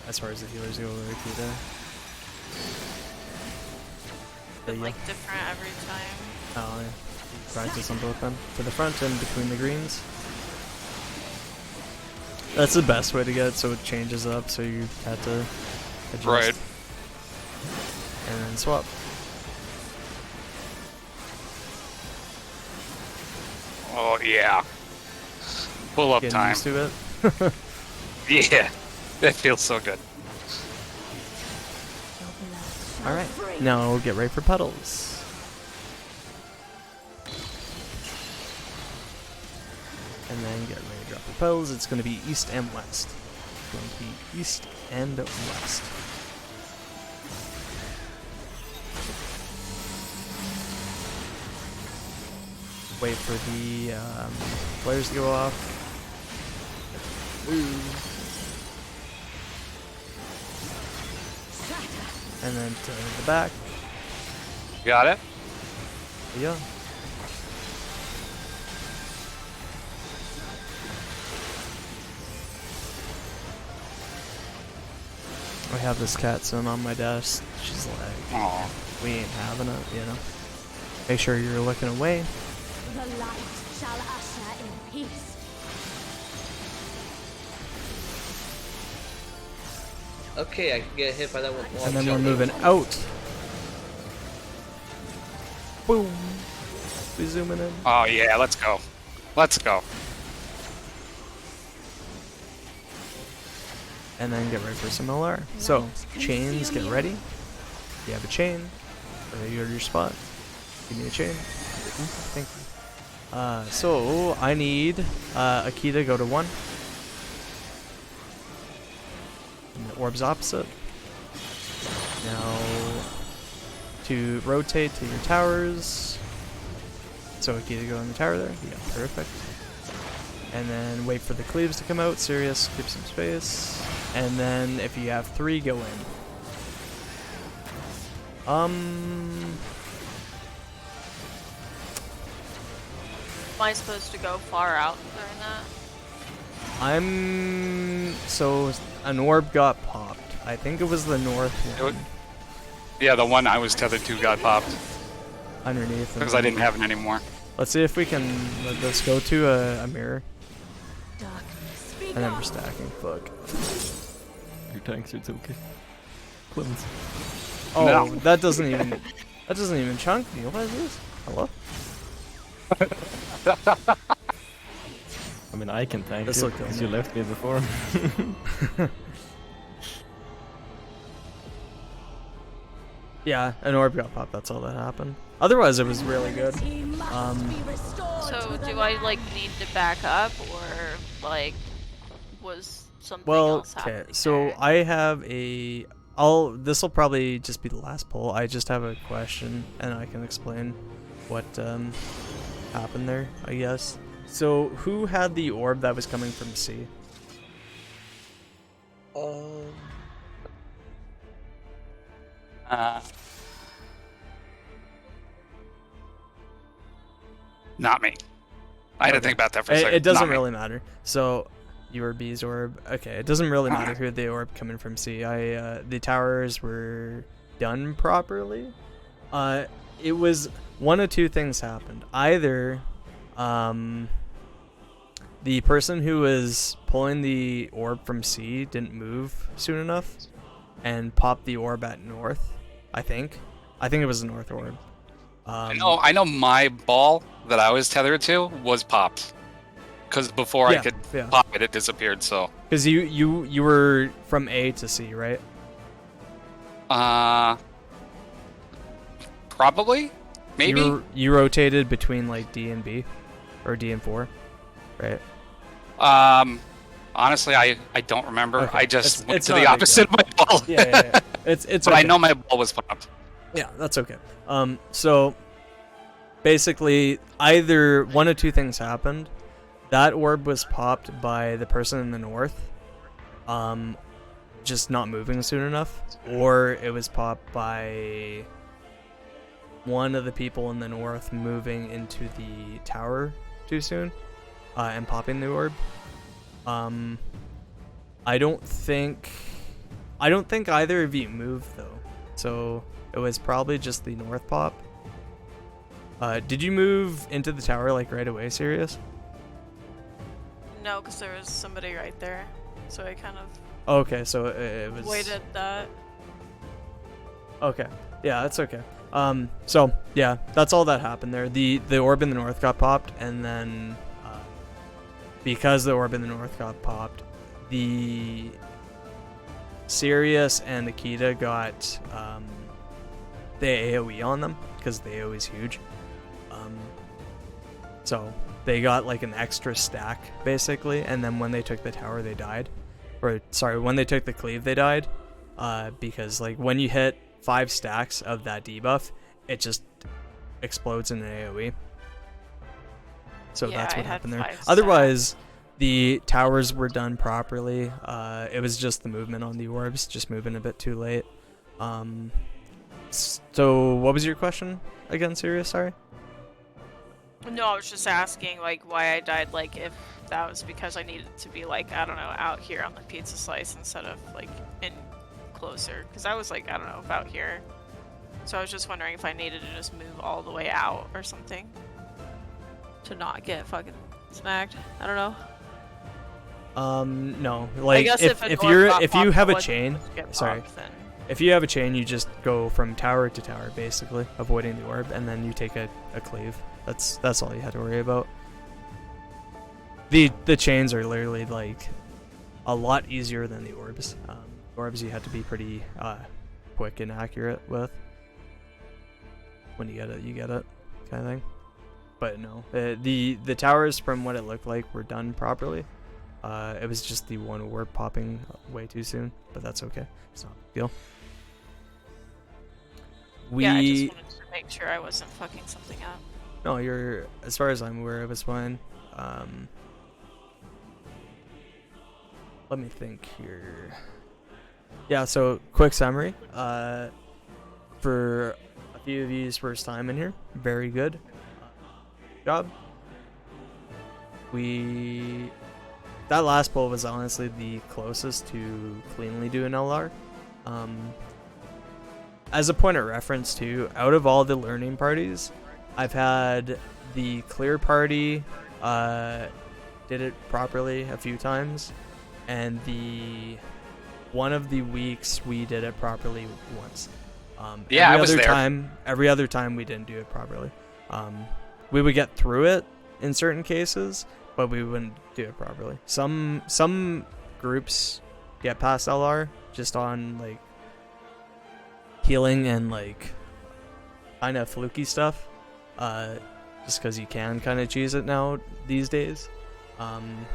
as far as the healers go, Rakita. Been like different every time. Oh, yeah. Practice on both then. To the front and between the greens. That's the best way to get it, so it changes up, so you have to adjust. Right. And then swap. Oh yeah. Pull up Getting time. used to it. Yeah. That feels so good. your blood shall Alright, free. now we'll get ready for puddles. And then get ready to drop your puddles. It's going to be east and west. It's going to be east and west. Wait for the flares to go off. And then to the back. Got it? Yeah. I have this cat sitting on my desk. She's like, Oh. we ain't having it, you know. Make sure you're looking away. The light shall usher in peace. Okay, I can get hit by that one. And then we're moving out. Boom. We zooming in. Oh yeah, let's go. Let's go. And then get ready for some LR. So, chains, get ready. You have a chain. Or you go to your spot. Give me a chain. Thank you. So, I need Akita go to 1. And the orb's opposite. Now, to rotate to your towers. So, Akita go in the tower there. Yeah, perfect. And then wait for the cleaves to come out. Sirius, keep some space. And then if you have 3, go in. Am I supposed to go far out during that? So an orb got popped. I think it was the north one. Yeah, the one I was tethered to got popped. Underneath. Because I didn't have it anymore. Let's see if we can let this go to a mirror. And then we're stacking. Fuck. Your tanks, it's okay. Clemens. Oh, No. that doesn't even chunk me. What is this? Hello? I mean, I can tank This you looked because good. you left me before. Yeah, an orb got popped. That's all that happened. Otherwise, it was really good. So do I like need to back up, or like was something Well, else okay. happening So there? I have a. This will probably just be the last poll. I just have a question, and I can explain what happened there, I guess. So who had the orb that was coming from C? Not me. I had to Okay. think about that for a second. It doesn't Not me. really matter. So you were B's orb. Okay, it doesn't really matter who had the orb coming from C. The towers were done properly. It was one of two things happened. Either the person who was pulling the orb from C didn't move soon enough and popped the orb at north. I think it was the north orb. I know my ball that I was tethered to was popped. Because before I could pop it, it disappeared, so. Because you were from A to C, right? Probably? Maybe? You rotated between like D and B, or D and 4, right? Honestly, I don't remember. Okay. I just went it's to not the a big opposite of my ball. Yeah. It's But okay. I know my ball was popped. Yeah, that's okay. So basically, either one of two things happened. That orb was popped by the person in the north, just not moving soon enough, or it was popped by one of the people in the north moving into the tower too soon, and popping the orb. I don't think either of you moved though, so it was probably just the north pop. Did you move into the tower like right away, Sirius? No, because there was somebody right there, so I kind of Okay, so it was waited that. Okay, yeah, that's okay. So yeah, that's all that happened there. The orb in the north got popped, and then because the orb in the north got popped, the Sirius and Akita got the AoE on them because the AoE is huge. So they got like an extra stack basically, and then when they took the tower, they died. Or sorry, when they took the cleave, they died. Because like when you hit 5 stacks of that debuff, it just explodes in an AoE. So Yeah, that's I what had happened there. 5 Otherwise, the towers were done properly. It was just the movement on the orbs, just moving a bit too late. So what was your question again, Sirius? Sorry. No, I was just asking like why I died. Like if that was because I needed to be like I don't know out here on the pizza slice instead of like in closer. Because I was like I don't know about here. So I was just wondering if I needed to just move all the way out or something to not get fucking smacked. I don't know. No. Like I guess if a you door got have popped, a I wasn't chain, supposed to get sorry. popped, then if you have a chain, you just go from tower to tower, basically, avoiding the orb, and then you take a cleave. That's all you had to worry about. The chains are literally like a lot easier than the orbs. Orbs you had to be pretty quick and accurate with. When you get it, kind of thing. But no, the towers, from what it looked like, were done properly. It was just the one orb popping way too soon, but that's okay. It's not a big deal. Yeah, I just wanted to make sure I wasn't fucking something up. No, you're, as far as I'm aware, it was fine. Let me think here. Yeah, so quick summary. For a few of you's first time in here, very good job. That last pull was honestly the closest to cleanly doing LR. As a point of reference too, out of all the learning parties, I've had the clear party did it properly a few times, and one of the weeks we did it properly once. Yeah, I was there. Every other time we didn't do it properly. We would get through it in certain cases, but we wouldn't do it properly. Some groups get past LR just on like healing and like kind of fluky stuff, just because you can kind of cheese it now these days, and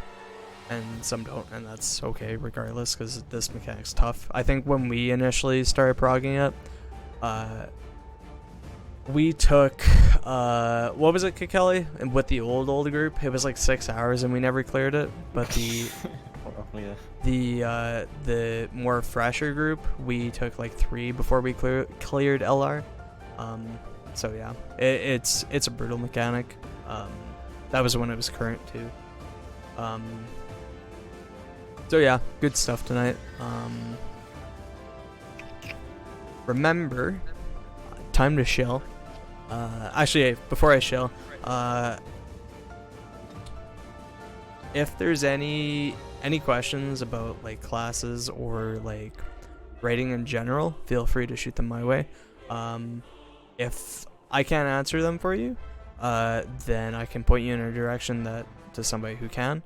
some don't, and that's okay regardless, because this mechanic's tough. I think when we initially started progging it, we took what was it, Kakeli? And with the old group, it was like 6 hours and we never cleared it. But the more fresher group, we took like 3 before we cleared LR. So yeah, it's a brutal mechanic. That was when it was current too. So yeah, good stuff tonight. Remember, time to shill. Actually, before I shill, if there's any questions about like classes or like rating in general, feel free to shoot them my way. If I can't answer them for you, then I can point you in a direction to somebody who can.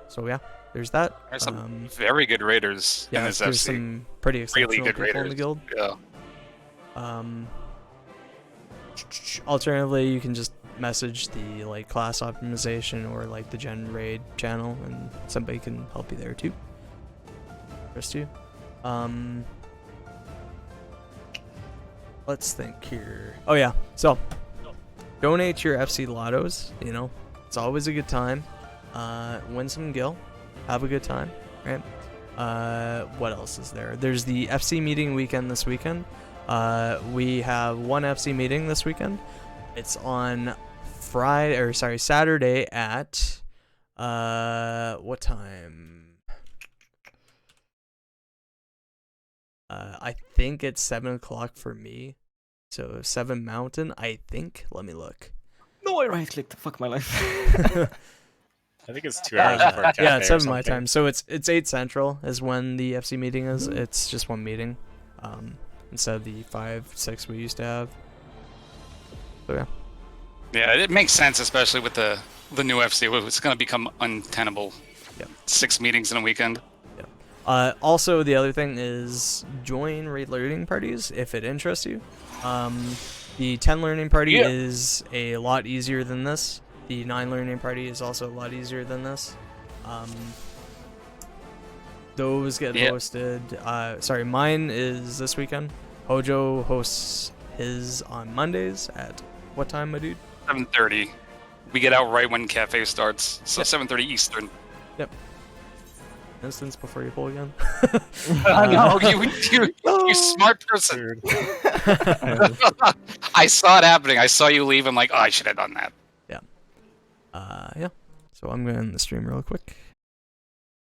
So yeah, there's that. There's some very good raiders in this there's FC. some pretty exceptional Really good people raiders in the guild. Yeah. Alternatively, you can just message the like class optimization or like the gen raid channel, and somebody can help you there too. Trust you. Let's think here. Oh yeah, so donate your FC lottos. You know, it's always a good time. Win some gil, have a good time, right? What else is there? There's the FC meeting weekend this weekend. We have one FC meeting this weekend. It's on Saturday at what time? I think it's 7 o'clock for me, so 7 Mountain. I think. Let me look. No, I right clicked. Fuck my life. I think it's 2 hours before cafe. Yeah, it's 7 or my something. time. So it's 8 Central is when the FC meeting is. It's just one meeting, instead of the 5, 6 we used to have. So yeah. Yeah, it makes sense, especially with the new FC. It's going to become untenable. Yep. 6 meetings in a weekend. Also, the other thing is join raid learning parties if it interests you. The 10 learning party is a lot easier than this. The 9 learning party is also a lot easier than this. Those get hosted. Sorry, mine is this weekend. Hojo hosts his on Mondays at what time, my dude? 7:30. We get out right when cafe starts, so 7:30 Eastern. Yep. Instance before you pull again. I know, you smart person. I saw it happening. I saw you leave. I'm like, oh, I should have done that. Yeah. Yeah. So I'm going to end the stream real quick.